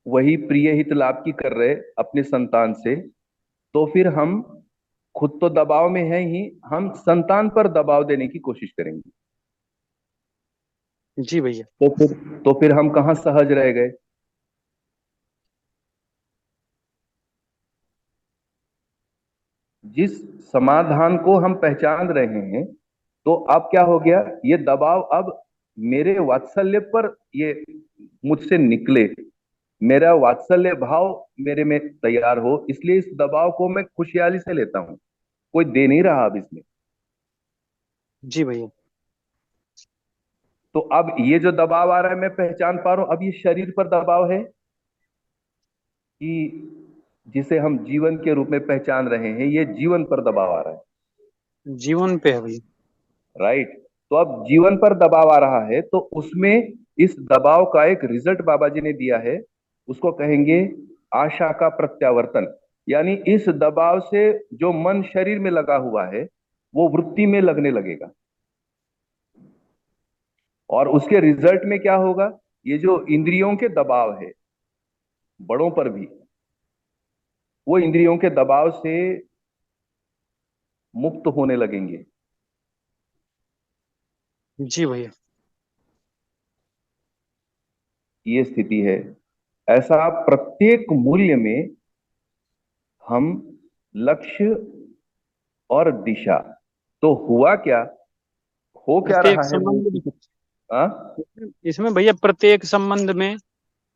[SPEAKER 3] वही प्रिय हित लाभ की कर रहे अपने संतान से, तो फिर हम खुद तो दबाव में है ही, हम संतान पर दबाव देने की कोशिश करेंगे।
[SPEAKER 4] जी भैया।
[SPEAKER 3] तो फिर हम कहाँ सहज रह गए? जिस समाधान को हम पहचान रहे हैं, तो अब क्या हो गया, ये दबाव अब मेरे वात्सल्य पर ये मुझसे निकले, मेरा वात्सल्य भाव मेरे में तैयार हो, इसलिए इस दबाव को मैं खुशहाली से लेता हूं। कोई दे नहीं रहा अब इसमें।
[SPEAKER 4] जी भैया।
[SPEAKER 3] तो अब ये जो दबाव आ रहा है मैं पहचान पा रहा हूं, अब ये शरीर पर दबाव है कि जिसे हम जीवन के रूप में पहचान रहे हैं, ये जीवन पर दबाव आ रहा है।
[SPEAKER 4] जीवन पे है भैया।
[SPEAKER 3] राइट। तो अब जीवन पर दबाव आ रहा है, तो उसमें इस दबाव का एक रिजल्ट बाबा जी ने दिया है, उसको कहेंगे आशा का प्रत्यावर्तन। यानी इस दबाव से जो मन शरीर में लगा हुआ है वो वृत्ति में लगने लगेगा, और उसके रिजल्ट में क्या होगा, ये जो इंद्रियों के दबाव है बड़ों पर भी, वो इंद्रियों के दबाव से मुक्त होने लगेंगे।
[SPEAKER 4] जी भैया।
[SPEAKER 3] ये स्थिति है। ऐसा प्रत्येक मूल्य में हम लक्ष्य और दिशा, तो हुआ क्या, हो क्या
[SPEAKER 4] प्रत्येक
[SPEAKER 3] रहा है वो।
[SPEAKER 4] संबंध
[SPEAKER 3] हाँ
[SPEAKER 4] इसमें भैया प्रत्येक संबंध में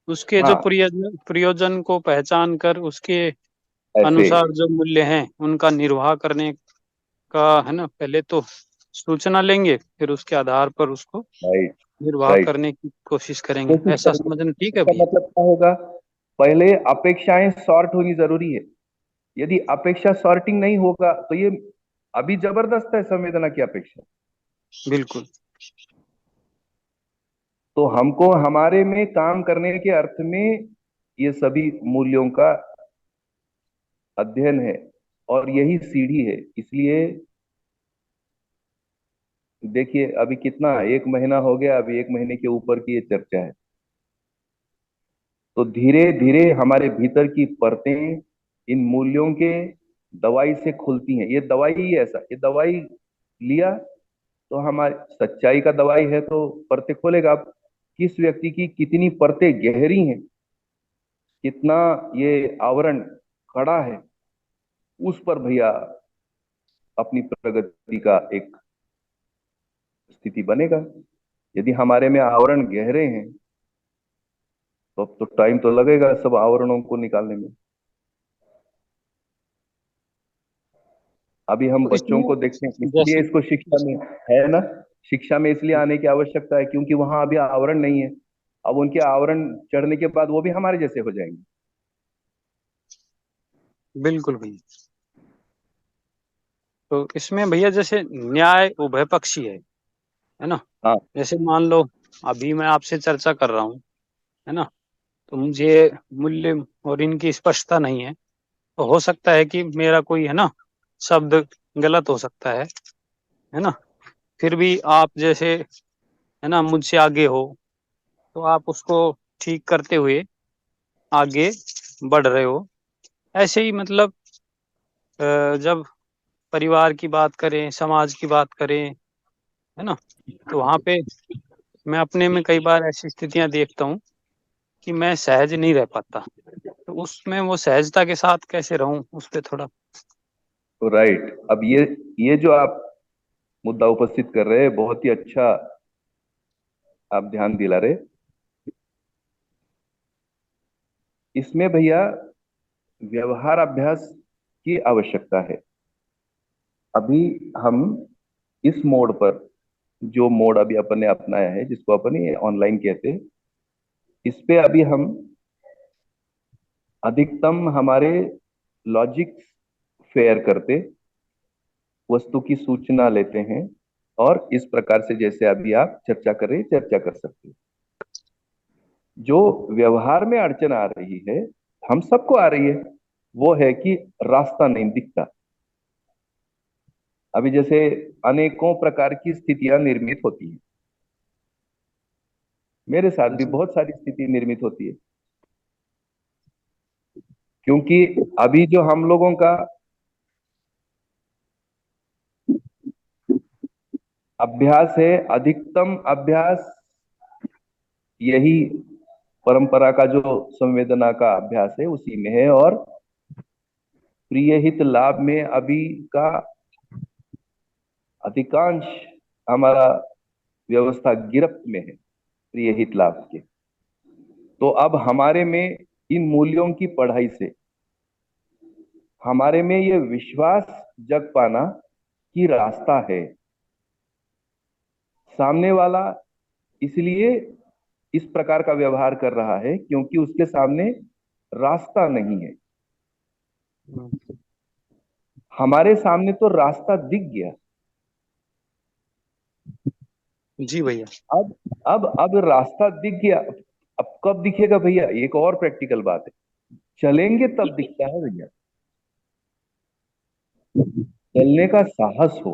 [SPEAKER 4] उसके जो
[SPEAKER 3] हाँ,
[SPEAKER 4] प्रयोजन को पहचान कर उसके
[SPEAKER 3] ऐसे,
[SPEAKER 4] अनुसार जो मूल्य हैं उनका निर्वाह करने का, है ना, पहले तो सूचना लेंगे, फिर उसके आधार पर उसको
[SPEAKER 3] राइट
[SPEAKER 4] निर्वाह
[SPEAKER 3] राइट,
[SPEAKER 4] करने की कोशिश करेंगे।
[SPEAKER 3] कोशिश
[SPEAKER 4] ऐसा
[SPEAKER 3] करेंगे।
[SPEAKER 4] समझना ठीक है
[SPEAKER 3] इसका
[SPEAKER 4] भैया?
[SPEAKER 3] मतलब क्या होगा, पहले अपेक्षाएं सॉर्ट होनी जरूरी है। यदि अपेक्षा सॉर्टिंग नहीं होगा तो ये अभी जबरदस्त है संवेदना की अपेक्षा।
[SPEAKER 4] बिल्कुल।
[SPEAKER 3] तो हमको हमारे में काम करने के अर्थ में ये सभी मूल्यों का अध्ययन है, और यही सीढ़ी है। इसलिए देखिए अभी कितना, 1 महीना हो गया, अभी 1 महीने के ऊपर की ये चर्चा है। तो धीरे धीरे हमारे भीतर की परतें इन मूल्यों के दवाई से खुलती हैं। ये दवाई ही ऐसा, ये दवाई लिया तो हमारी सच्चाई का दवाई है तो परतें खोलेगा। अब किस व्यक्ति की कितनी परतें गहरी हैं, कितना ये आवरण कड़ा है, उस पर भैया अपनी प्रगति का एक स्थिति बनेगा। यदि हमारे में आवरण गहरे हैं तो अब तो टाइम तो लगेगा सब आवरणों को निकालने में। अभी हम
[SPEAKER 4] तो
[SPEAKER 3] बच्चों
[SPEAKER 4] इसमें
[SPEAKER 3] को देखते हैं, इसलिए
[SPEAKER 4] जैसे
[SPEAKER 3] इसको शिक्षा में है ना, शिक्षा में इसलिए आने की आवश्यकता है क्योंकि वहां अभी आवरण नहीं है। अब उनके आवरण चढ़ने के बाद वो भी हमारे जैसे हो जाएंगे।
[SPEAKER 4] बिल्कुल भैया। तो इसमें भैया जैसे न्याय उभय पक्षी है ना?
[SPEAKER 3] हाँ
[SPEAKER 4] जैसे मान लो अभी मैं आपसे चर्चा कर रहा हूँ, है ना, तो मुझे मूल्य और इनकी स्पष्टता नहीं है, तो हो सकता है कि मेरा कोई, है ना, शब्द गलत हो सकता है ना, फिर भी आप जैसे, है ना, मुझसे आगे हो, तो आप उसको ठीक करते हुए आगे बढ़ रहे हो। ऐसे ही मतलब जब परिवार की बात करें, समाज की बात करें, है ना, तो वहां पे मैं अपने में कई बार ऐसी स्थितियां देखता हूँ कि मैं सहज नहीं रह पाता, तो उसमें वो सहजता के साथ कैसे रहूं, उस पे थोड़ा।
[SPEAKER 3] तो राइट, अब ये जो आप मुद्दा उपस्थित कर रहे हैं बहुत ही अच्छा आप ध्यान दिला रहे। इसमें भैया व्यवहार अभ्यास की आवश्यकता है। अभी हम इस मोड पर, जो मोड अभी अपन ने अपनाया है जिसको अपन ये ऑनलाइन कहते हैं, इस पे अभी हम अधिकतम हमारे लॉजिक फेयर करते, वस्तु की सूचना लेते हैं, और इस प्रकार से जैसे अभी आप चर्चा कर रहे हैं चर्चा कर सकते हैं। जो व्यवहार में अड़चन आ रही है, हम सबको आ रही है, वो है कि रास्ता नहीं दिखता। अभी जैसे अनेकों प्रकार की स्थितियां निर्मित होती हैं, मेरे साथ भी
[SPEAKER 4] जी
[SPEAKER 3] बहुत सारी स्थिति निर्मित होती है, क्योंकि अभी जो हम लोगों का अभ्यास है, अधिकतम अभ्यास यही परंपरा का जो संवेदना का अभ्यास है उसी में है, और प्रिय हित लाभ में अभी का अधिकांश हमारा व्यवस्था गिरफ्त में है प्रिय हित लाभ के। तो अब हमारे में इन मूल्यों की पढ़ाई से हमारे में ये विश्वास जग पाना कि रास्ता है, सामने वाला इसलिए इस प्रकार का व्यवहार कर रहा है क्योंकि उसके सामने रास्ता नहीं है। हमारे सामने तो रास्ता दिख गया।
[SPEAKER 4] जी भैया।
[SPEAKER 3] अब अब रास्ता दिख गया। अब कब दिखेगा भैया, एक और प्रैक्टिकल बात है, चलेंगे तब दिखता है भैया। चलने का साहस हो।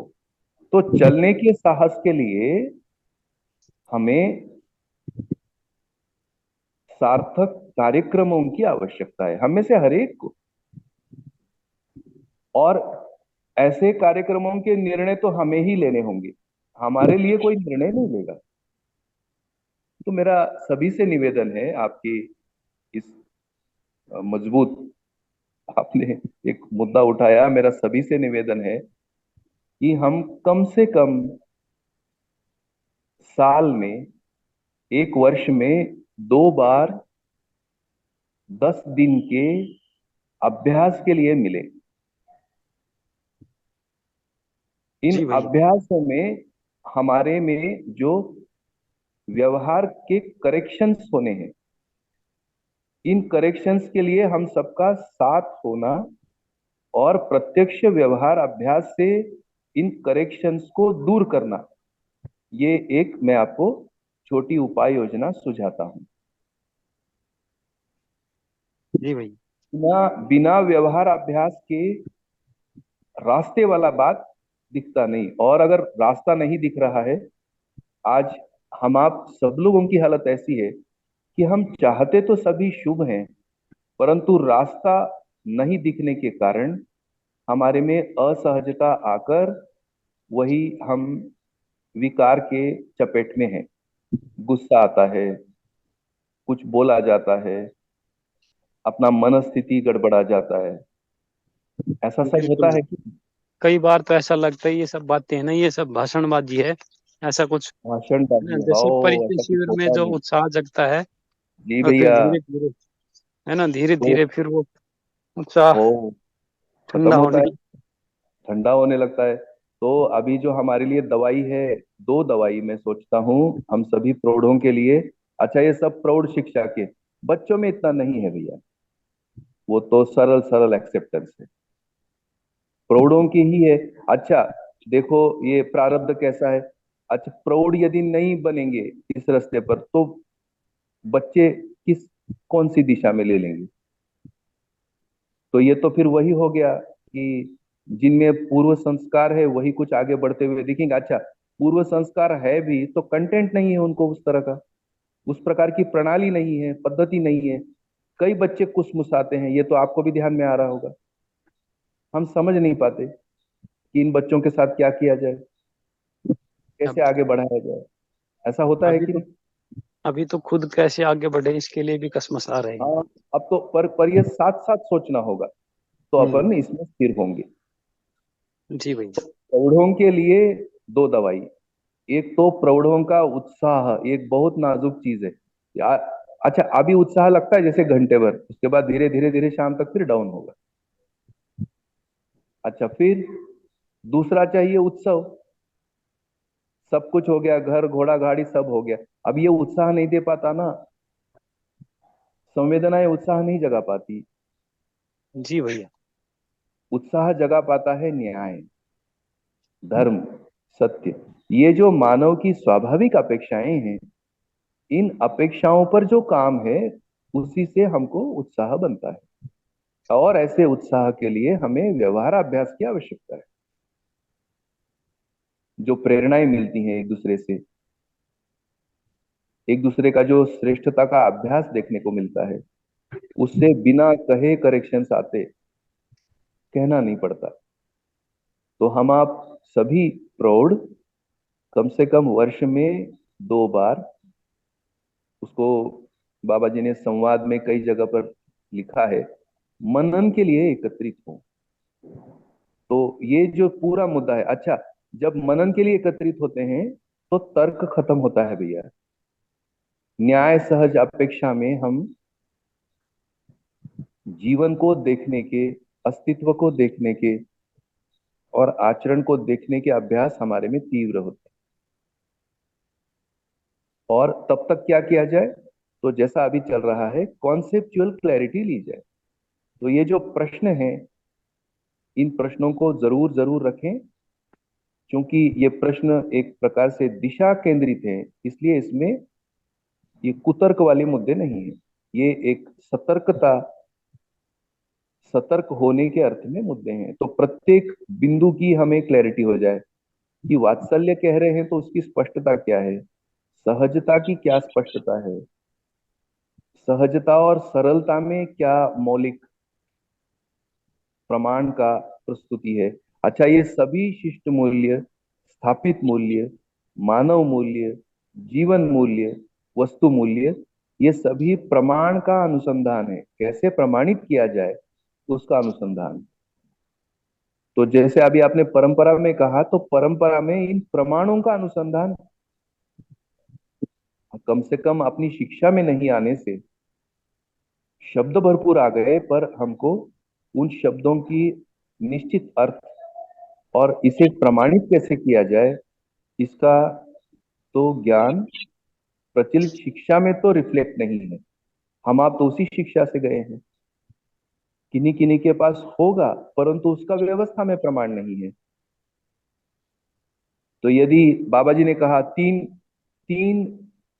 [SPEAKER 3] तो चलने के साहस के लिए हमें सार्थक कार्यक्रमों की आवश्यकता है, हमें से हर एक को। और ऐसे कार्यक्रमों के निर्णय तो हमें ही लेने होंगे, हमारे लिए कोई निर्णय नहीं लेगा। तो मेरा सभी से निवेदन है, आपकी इस मजबूत, आपने एक मुद्दा उठाया, मेरा सभी से निवेदन है कि हम कम से कम साल में, एक वर्ष में 2 बार 10 दिन के अभ्यास के लिए मिले। इन
[SPEAKER 4] जी भैया।
[SPEAKER 3] अभ्यासों में हमारे में जो व्यवहार के करेक्शंस होने हैं, इन करेक्शंस के लिए हम सबका साथ होना और प्रत्यक्ष व्यवहार अभ्यास से इन करेक्शंस को दूर करना, ये एक मैं आपको छोटी उपाय योजना सुझाता हूं।
[SPEAKER 4] जी भैया।
[SPEAKER 3] बिना बिना व्यवहार अभ्यास के रास्ते वाला बात दिखता नहीं, और अगर रास्ता नहीं दिख रहा है, आज हम आप सब लोगों की हालत ऐसी है कि हम चाहते तो सभी शुभ हैं, परंतु रास्ता नहीं दिखने के कारण हमारे में असहजता आकर वही हम विकार के चपेट में हैं। गुस्सा आता है, कुछ बोला जाता है, अपना मनस्थिति गड़बड़ा जाता है। ऐसा सब
[SPEAKER 4] बिल्कुल।
[SPEAKER 3] होता है कि
[SPEAKER 4] कई बार तो ऐसा लगता है ये सब बातें है ना, ये सब भाषणबाजी है, ऐसा कुछ है ना।
[SPEAKER 3] भाषणबाजी
[SPEAKER 4] जैसे
[SPEAKER 3] हो,
[SPEAKER 4] परिचय
[SPEAKER 3] ऐसा कुछ
[SPEAKER 4] शिविर में
[SPEAKER 3] होता
[SPEAKER 4] जो
[SPEAKER 3] नहीं।
[SPEAKER 4] उत्साह जगता है,
[SPEAKER 3] जी
[SPEAKER 4] और फिर
[SPEAKER 3] भैया।
[SPEAKER 4] धीरे धीरे, है ना, धीरे
[SPEAKER 3] तो
[SPEAKER 4] धीरे फिर वो उत्साह
[SPEAKER 3] वो खत्म
[SPEAKER 4] ठंडा
[SPEAKER 3] होता
[SPEAKER 4] होने
[SPEAKER 3] है, ठंडा होने लगता है। तो अभी जो हमारे लिए दवाई है, 2 दवाई मैं सोचता हूँ हम सभी प्रौढ़ों के लिए। अच्छा, ये सब प्रौढ़ शिक्षा के, बच्चों में इतना नहीं है भैया, वो तो सरल सरल एक्सेप्टेंस है, प्रौढ़ों की ही है। अच्छा, देखो ये प्रारब्ध कैसा है। अच्छा, प्रौढ़ यदि नहीं बनेंगे इस रास्ते पर, तो बच्चे किस कौन सी दिशा में ले लेंगे। तो ये तो फिर वही हो गया कि जिनमें पूर्व संस्कार है वही कुछ आगे बढ़ते हुए दिखेंगे। अच्छा, पूर्व संस्कार है भी तो कंटेंट नहीं है उनको उस तरह का, उस प्रकार की प्रणाली नहीं है, पद्धति नहीं है। कई बच्चे कुसमुसाते हैं, ये तो आपको भी ध्यान में आ रहा होगा। हम समझ नहीं पाते कि इन बच्चों के साथ क्या किया जाए, कैसे
[SPEAKER 4] अब
[SPEAKER 3] आगे बढ़ाया जाए। ऐसा होता है
[SPEAKER 4] अभी
[SPEAKER 3] कि
[SPEAKER 4] तो
[SPEAKER 3] नहीं?
[SPEAKER 4] अभी तो खुद कैसे आगे बढ़े इसके लिए भी कसमस आ रहे हैं।
[SPEAKER 3] हाँ, अब तो पर ये साथ साथ सोचना होगा, तो अपन इसमें स्थिर होंगे।
[SPEAKER 4] जी भैया।
[SPEAKER 3] प्रौढ़ों के लिए 2 दवाई। एक तो प्रौढ़ों का उत्साह, एक बहुत नाजुक चीज है यार। अच्छा, अभी उत्साह लगता है जैसे घंटे भर, उसके बाद धीरे धीरे धीरे शाम तक फिर डाउन होगा। अच्छा, फिर दूसरा चाहिए उत्सव। सब कुछ हो गया, घर घोड़ा गाड़ी सब हो गया, अब ये उत्साह नहीं दे पाता ना, संवेदनाएं उत्साह नहीं जगा पाती।
[SPEAKER 4] जी भैया।
[SPEAKER 3] उत्साह जगा पाता है न्याय, धर्म, सत्य। ये जो मानव की स्वाभाविक अपेक्षाएं हैं, इन अपेक्षाओं पर जो काम है, उसी से हमको उत्साह बनता है। और ऐसे उत्साह के लिए हमें व्यवहाराभ्यास की आवश्यकता है। जो प्रेरणाएं मिलती हैं एक दूसरे से, एक दूसरे का जो श्रेष्ठता का अभ्यास देखने को मिलता है, उससे बिना कहे करेक्शंस आते, कहना नहीं पड़ता। तो हम आप सभी प्रौढ़ कम से कम वर्ष में 2 बार, उसको बाबा जी ने संवाद में कई जगह पर लिखा है, मनन के लिए एकत्रित हो। तो ये जो पूरा मुद्दा है। अच्छा, जब मनन के लिए एकत्रित होते हैं तो तर्क खत्म होता है भैया। न्याय सहज अपेक्षा में हम जीवन को देखने के, अस्तित्व को देखने के और आचरण को देखने के अभ्यास हमारे में तीव्र होते हैं। और तब तक क्या किया जाए, तो जैसा अभी चल रहा है, कॉन्सेप्चुअल क्लैरिटी ली जाए। तो ये जो प्रश्न है, इन प्रश्नों को जरूर जरूर रखें, क्योंकि ये प्रश्न एक प्रकार से दिशा केंद्रित है, इसलिए इसमें ये कुतर्क वाले मुद्दे नहीं है। ये एक सतर्कता सतर्क होने के अर्थ में मुद्दे हैं। तो प्रत्येक बिंदु की हमें क्लैरिटी हो जाए कि वात्सल्य कह रहे हैं तो उसकी स्पष्टता क्या है, सहजता की क्या स्पष्टता है, सहजता और सरलता में क्या मौलिक प्रमाण का प्रस्तुति है। अच्छा, ये सभी शिष्ट मूल्य, स्थापित मूल्य, मानव मूल्य, जीवन मूल्य, वस्तु मूल्य, ये सभी प्रमाण का अनुसंधान है। कैसे प्रमाणित किया जाए उसका अनुसंधान। तो जैसे अभी आपने परंपरा में कहा, तो परंपरा में इन प्रमाणों का अनुसंधान कम से कम अपनी शिक्षा में नहीं आने से, शब्द भरपूर आ गए पर हमको उन शब्दों की निश्चित अर्थ और इसे प्रमाणित कैसे किया जाए इसका तो ज्ञान प्रचलित शिक्षा में तो रिफ्लेक्ट नहीं है। हम आप तो उसी शिक्षा से गए हैं, किन्हीं किन्हीं के पास होगा परंतु उसका व्यवस्था में प्रमाण नहीं है। तो यदि बाबा जी ने कहा तीन तीन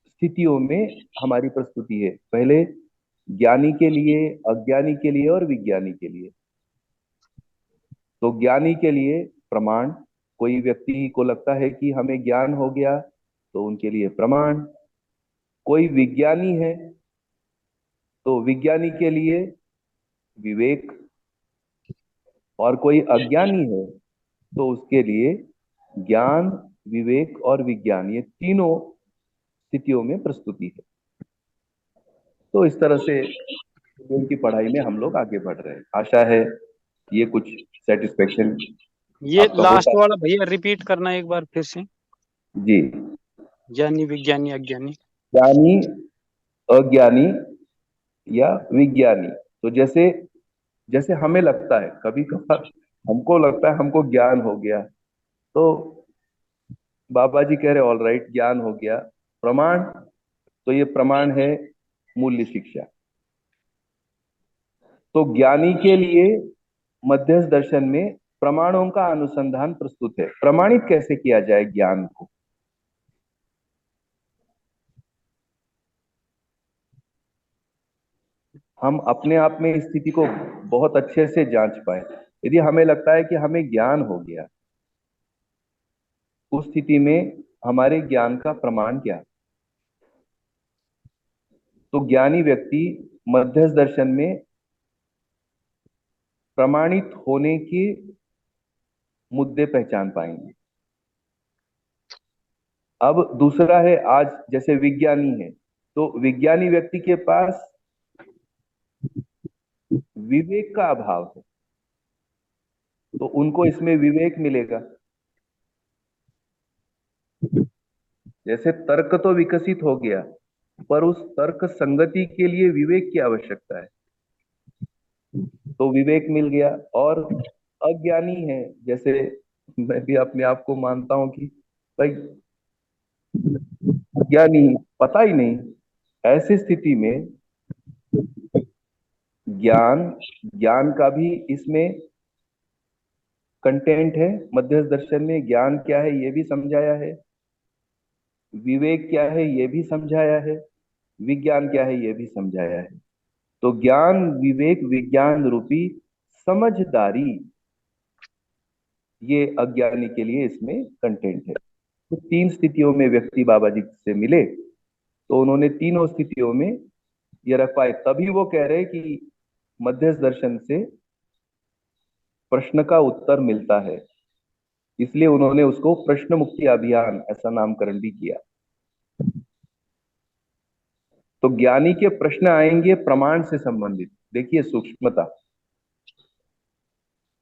[SPEAKER 3] स्थितियों में हमारी प्रस्तुति है, पहले ज्ञानी के लिए, अज्ञानी के लिए और विज्ञानी के लिए। तो ज्ञानी के लिए प्रमाण, कोई व्यक्ति को लगता है कि हमें ज्ञान हो गया तो उनके लिए प्रमाण। कोई विज्ञानी है तो विज्ञानी के लिए विवेक, और कोई अज्ञानी है तो उसके लिए ज्ञान, विवेक और विज्ञान, ये तीनों स्थितियों में प्रस्तुति है। तो इस तरह से उनकी पढ़ाई में हम लोग आगे बढ़ रहे हैं। आशा है ये कुछ सेटिस्फेक्शन
[SPEAKER 4] ये
[SPEAKER 3] आपका
[SPEAKER 4] लास्ट
[SPEAKER 3] होता
[SPEAKER 4] वाला भैया रिपीट करना एक बार फिर से।
[SPEAKER 3] है। जी,
[SPEAKER 4] ज्ञानी, विज्ञानी, अज्ञानी।
[SPEAKER 3] ज्ञानी, अज्ञानी या विज्ञानी। तो जैसे जैसे हमें लगता है, कभी कभार हमको लगता है हमको ज्ञान हो गया, तो बाबा जी कह रहे ऑल राइट ज्ञान हो गया। प्रमाण, तो ये प्रमाण है मूल्य शिक्षा। तो ज्ञानी के लिए मध्यस्थ दर्शन में प्रमाणों का अनुसंधान प्रस्तुत है। प्रमाणित कैसे किया जाए ज्ञान को, हम अपने आप में स्थिति को बहुत अच्छे से जांच पाए। यदि हमें लगता है कि हमें ज्ञान हो गया, उस स्थिति में हमारे ज्ञान का प्रमाण क्या। तो ज्ञानी व्यक्ति मध्यस्थ दर्शन में प्रमाणित होने के मुद्दे पहचान पाएंगे। अब दूसरा है, आज जैसे विज्ञानी है, तो विज्ञानी व्यक्ति के पास विवेक का अभाव है, तो उनको इसमें विवेक मिलेगा। जैसे तर्क तो विकसित हो गया, पर उस तर्क संगति के लिए विवेक की आवश्यकता है, तो विवेक मिल गया। और अज्ञानी है, जैसे मैं भी अपने आप को मानता हूं कि भाई अज्ञानी, पता ही नहीं, ऐसी स्थिति में ज्ञान ज्ञान का भी इसमें कंटेंट है। मध्यस्थ दर्शन में ज्ञान क्या है ये भी समझाया है, विवेक क्या है ये भी समझाया है, विज्ञान क्या है ये भी समझाया है। तो ज्ञान, विवेक, विज्ञान रूपी समझदारी, ये अज्ञानी के लिए इसमें कंटेंट है। तो तीन स्थितियों में व्यक्ति बाबा जी से मिले, तो उन्होंने तीनों स्थितियों में ये रख पाए। तभी वो कह रहे कि मध्यस्थ दर्शन से प्रश्न का उत्तर मिलता है, इसलिए उन्होंने उसको प्रश्न मुक्ति अभियान ऐसा नामकरण भी किया। तो ज्ञानी के प्रश्न आएंगे प्रमाण से संबंधित, देखिए सूक्ष्मता।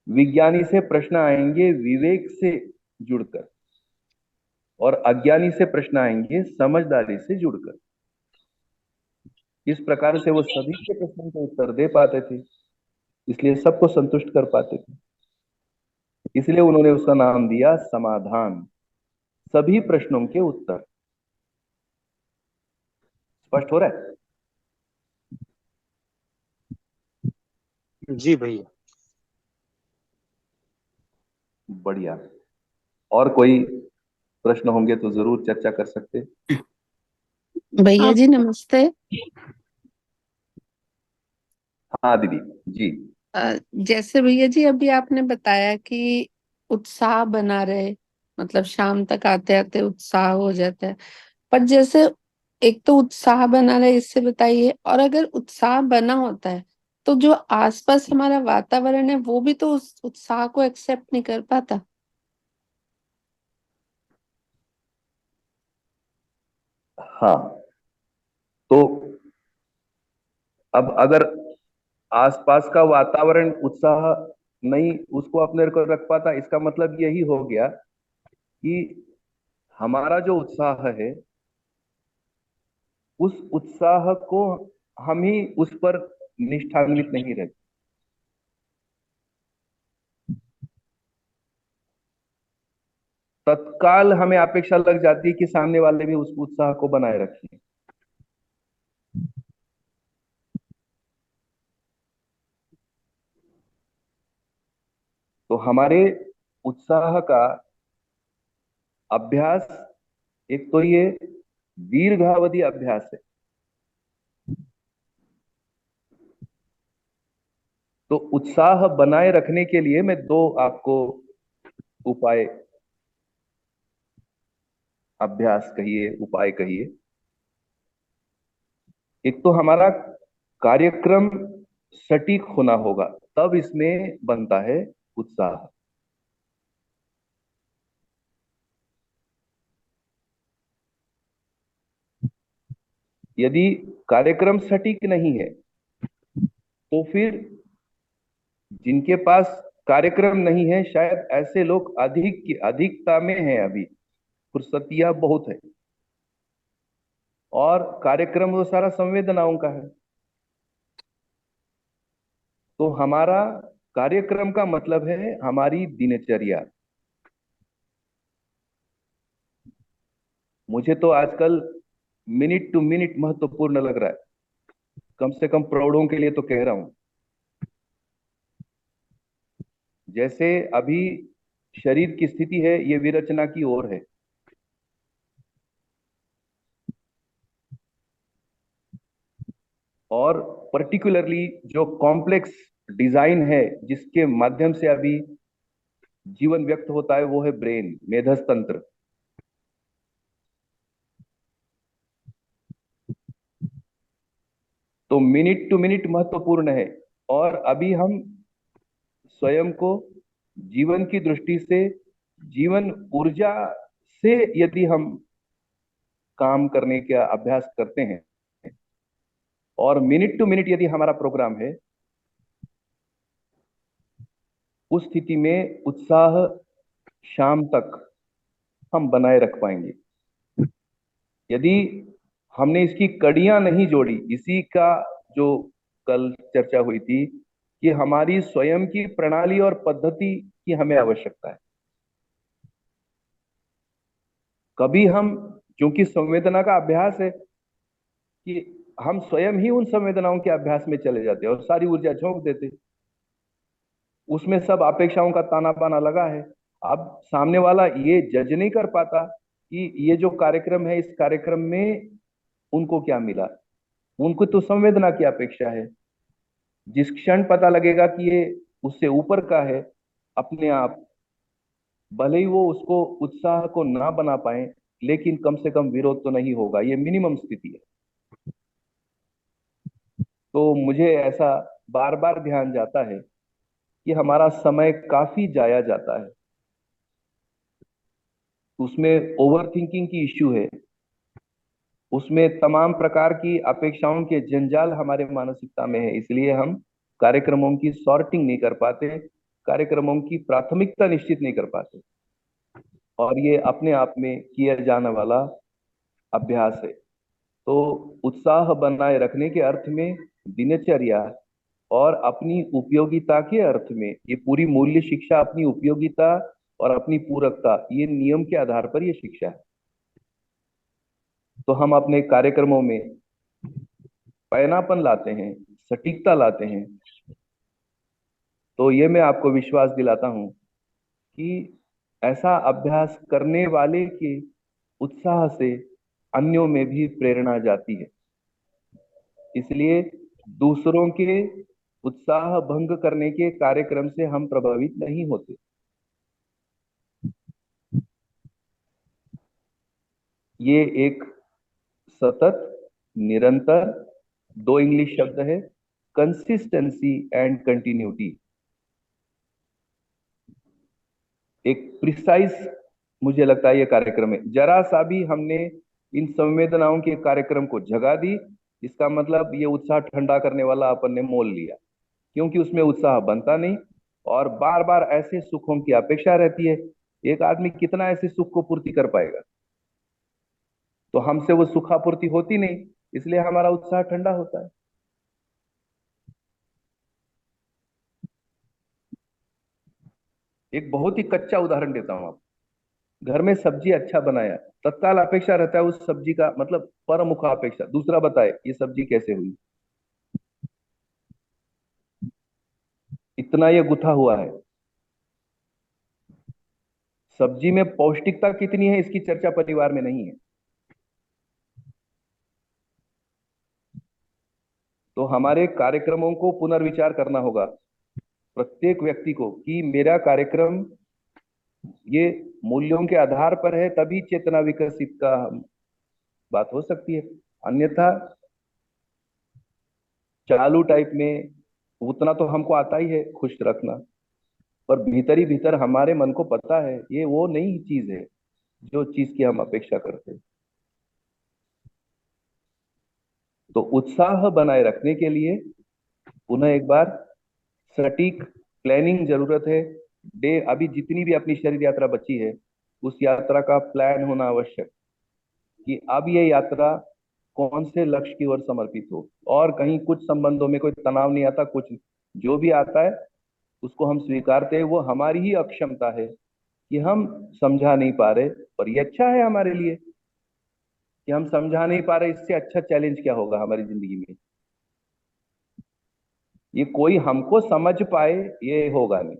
[SPEAKER 3] विज्ञानी से प्रश्न आएंगे विवेक से जुड़कर, और अज्ञानी से प्रश्न आएंगे समझदारी से जुड़कर। इस प्रकार से वो सभी के प्रश्नों को उत्तर दे पाते थे, इसलिए सबको संतुष्ट कर पाते थे। इसलिए उन्होंने उसका नाम दिया समाधान, सभी प्रश्नों के उत्तर। स्पष्ट हो रहा है?
[SPEAKER 4] जी भैया।
[SPEAKER 3] बढ़िया। और कोई प्रश्न होंगे तो जरूर चर्चा कर सकते।
[SPEAKER 5] भैया
[SPEAKER 6] आप
[SPEAKER 5] जी नमस्ते।
[SPEAKER 3] हाँ दीदी जी।
[SPEAKER 6] जैसे भैया जी अभी आपने बताया कि उत्साह बना रहे, मतलब शाम तक आते आते उत्साह हो जाता है। पर जैसे एक तो उत्साह बना रहे, इससे बताइए, और अगर उत्साह बना होता है तो जो आसपास हमारा वातावरण है वो भी तो उस उत्साह को एक्सेप्ट नहीं कर पाता।
[SPEAKER 3] हाँ, तो अब अगर आसपास का वातावरण उत्साह नहीं उसको अपने को रख पाता, इसका मतलब यही हो गया कि हमारा जो उत्साह है उस उत्साह को हम ही उस पर निष्ठान्वित नहीं रहते। तत्काल हमें अपेक्षा लग जाती है कि सामने वाले भी उस उत्साह को बनाए रखें। तो हमारे उत्साह का अभ्यास, एक तो ये दीर्घावधि अभ्यास है। तो उत्साह बनाए रखने के लिए मैं दो आपको उपाय, अभ्यास कहिए, उपाय कहिए। एक तो हमारा कार्यक्रम सटीक होना होगा, तब इसमें बनता है उत्साह। यदि कार्यक्रम सटीक नहीं है तो फिर जिनके पास कार्यक्रम नहीं है शायद ऐसे लोग अधिक की अधिकता में हैं। अभी फुर्सतिया बहुत है और कार्यक्रम वो सारा संवेदनाओं का है। तो हमारा कार्यक्रम का मतलब है हमारी दिनचर्या। मुझे तो आजकल मिनट टू मिनट महत्वपूर्ण लग रहा है, कम से कम प्रौढ़ों के लिए तो कह रहा हूं। जैसे अभी शरीर की स्थिति है ये विरचना की ओर है, और पर्टिकुलरली जो कॉम्प्लेक्स डिजाइन है जिसके माध्यम से अभी जीवन व्यक्त होता है वो है ब्रेन, मेधस तंत्र। तो मिनट टू मिनट महत्वपूर्ण है। और अभी हम स्वयं को जीवन की दृष्टि से, जीवन ऊर्जा से यदि हम काम करने का अभ्यास करते हैं और मिनट टू मिनट यदि हमारा प्रोग्राम है, उस स्थिति में उत्साह शाम तक हम बनाए रख पाएंगे। यदि हमने इसकी कड़ियां नहीं जोड़ी, इसी का जो कल चर्चा हुई थी कि हमारी स्वयं की प्रणाली और पद्धति की हमें आवश्यकता है। कभी हम, क्योंकि संवेदना का अभ्यास है, कि हम स्वयं ही उन संवेदनाओं के अभ्यास में चले जाते हैं और सारी ऊर्जा झोंक देते हैं। उसमें सब अपेक्षाओं का ताना बाना लगा है। अब सामने वाला ये जज नहीं कर पाता कि ये जो कार्यक्रम है इस कार्यक्रम में उनको क्या मिला। उनको तो संवेदना की अपेक्षा है। जिस क्षण पता लगेगा कि ये उससे ऊपर का है, अपने आप, भले ही वो उसको उत्साह को ना बना पाए, लेकिन कम से कम विरोध तो नहीं होगा। ये मिनिमम स्थिति है। तो मुझे ऐसा बार बार ध्यान जाता है कि हमारा समय काफी जाया जाता है, उसमें ओवर थिंकिंग की इश्यू है, उसमें तमाम प्रकार की अपेक्षाओं के जंजाल हमारे मानसिकता में है। इसलिए हम कार्यक्रमों की सॉर्टिंग नहीं कर पाते, कार्यक्रमों की प्राथमिकता निश्चित नहीं कर पाते। और ये अपने आप में किया जाने वाला अभ्यास है। तो उत्साह बनाए रखने के अर्थ में दिनचर्या और अपनी उपयोगिता के अर्थ में ये पूरी मूल्य शिक्षा अपनी उपयोगिता और अपनी पूरकता, ये नियम के आधार पर ये शिक्षा है। तो हम अपने कार्यक्रमों में पैनापन लाते हैं, सटीकता लाते हैं। तो ये मैं आपको विश्वास दिलाता हूं कि ऐसा अभ्यास करने वाले के उत्साह से अन्यों में भी प्रेरणा जाती है। इसलिए दूसरों के उत्साह भंग करने के कार्यक्रम से हम प्रभावित नहीं होते। ये एक सतत, निरंतर, दो इंग्लिश शब्द है, कंसिस्टेंसी एंड कंटिन्यूटी। एक प्रिसाइज मुझे लगता है ये कार्यक्रम है। जरा सा भी हमने इन संवेदनाओं के कार्यक्रम को जगा दी, इसका मतलब ये उत्साह ठंडा करने वाला अपन ने मोल लिया, क्योंकि उसमें उत्साह बनता नहीं और बार बार ऐसे सुखों की अपेक्षा रहती है। एक आदमी कितना ऐसे सुख को पूर्ति कर पाएगा? तो हमसे वो सुखापूर्ति होती नहीं, इसलिए हमारा उत्साह ठंडा होता है। एक बहुत ही कच्चा उदाहरण देता हूं आपको। घर में सब्जी अच्छा बनाया, तत्काल अपेक्षा रहता है उस सब्जी का, मतलब परमुख अपेक्षा, दूसरा बताए ये सब्जी कैसे हुई। इतना ये गुथा हुआ है। सब्जी में पौष्टिकता कितनी है इसकी चर्चा परिवार में नहीं है। तो हमारे कार्यक्रमों को पुनर्विचार करना होगा, प्रत्येक व्यक्ति को, कि मेरा कार्यक्रम ये मूल्यों के आधार पर है, तभी चेतना विकसित का बात हो सकती है। अन्यथा चालू टाइप में उतना तो हमको आता ही है खुश रखना, पर भीतर ही भीतर हमारे मन को पता है ये वो नई चीज है जो चीज की हम अपेक्षा करते हैं। तो उत्साह बनाए रखने के लिए पुनः एक बार सटीक प्लानिंग जरूरत है। अभी जितनी भी अपनी शरीर यात्रा बची है, उस यात्रा का प्लान होना आवश्यक, कि अब ये यात्रा कौन से लक्ष्य की ओर समर्पित हो। और कहीं कुछ संबंधों में कोई तनाव नहीं आता, कुछ जो भी आता है उसको हम स्वीकारते हैं। वो हमारी ही अक्षमता है कि हम समझा नहीं पा रहे, पर ये अच्छा है हमारे लिए कि हम समझा नहीं पा रहे। इससे अच्छा चैलेंज क्या होगा हमारी जिंदगी में? ये कोई हमको समझ पाए ये होगा नहीं।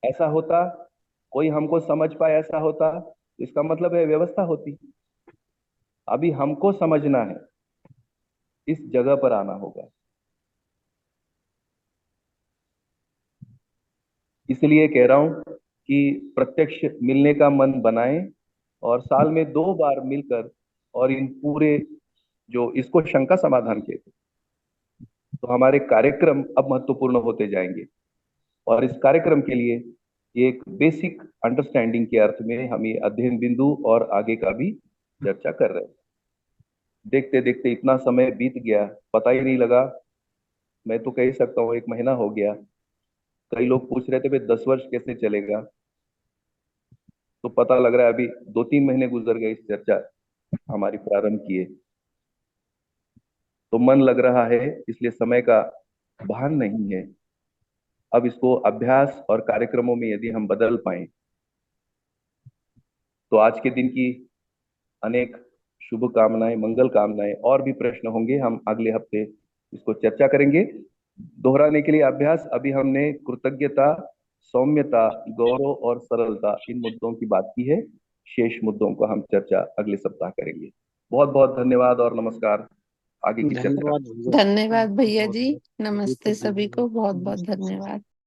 [SPEAKER 3] ऐसा होता, कोई हमको समझ पाए ऐसा होता, तो इसका मतलब है व्यवस्था होती। अभी हमको समझना है, इस जगह पर आना होगा। इसलिए कह रहा हूं कि प्रत्यक्ष मिलने का मन बनाएं और साल में 2 बार मिलकर, और इन पूरे जो इसको शंका समाधान के, तो हमारे कार्यक्रम अब महत्वपूर्ण होते जाएंगे। और इस कार्यक्रम के लिए एक बेसिक अंडरस्टैंडिंग के अर्थ में हम ये अध्ययन बिंदु और आगे का भी चर्चा कर रहे हैं। देखते देखते इतना समय बीत गया, पता ही नहीं लगा। मैं तो कह ही सकता हूँ 1 महीना हो गया। कई लोग पूछ रहे थे भाई 10 वर्ष कैसे चलेगा, तो पता लग रहा है अभी 2-3 महीने गुजर गए इस चर्चा हमारी प्रारंभ किए। तो मन लग रहा है, इसलिए समय का भान नहीं है। अब इसको अभ्यास और कार्यक्रमों में यदि हम बदल पाए, तो आज के दिन की अनेक शुभ कामनाएं, मंगल कामनाएं, और भी प्रश्न होंगे, हम अगले हफ्ते इसको चर्चा करेंगे। दोहराने के लिए अभ्यास, अभी हमने कृतज्ञता, सौम्यता, गौरव और सरलता, इन मुद्दों की बात की है। शेष मुद्दों को हम चर्चा अगले सप्ताह करेंगे। बहुत बहुत धन्यवाद और नमस्कार। आगे की चर्चा।
[SPEAKER 4] धन्यवाद भैया।
[SPEAKER 6] धन्यवाद भैया जी,
[SPEAKER 4] बहुत-
[SPEAKER 6] नमस्ते सभी को, बहुत बहुत धन्यवाद।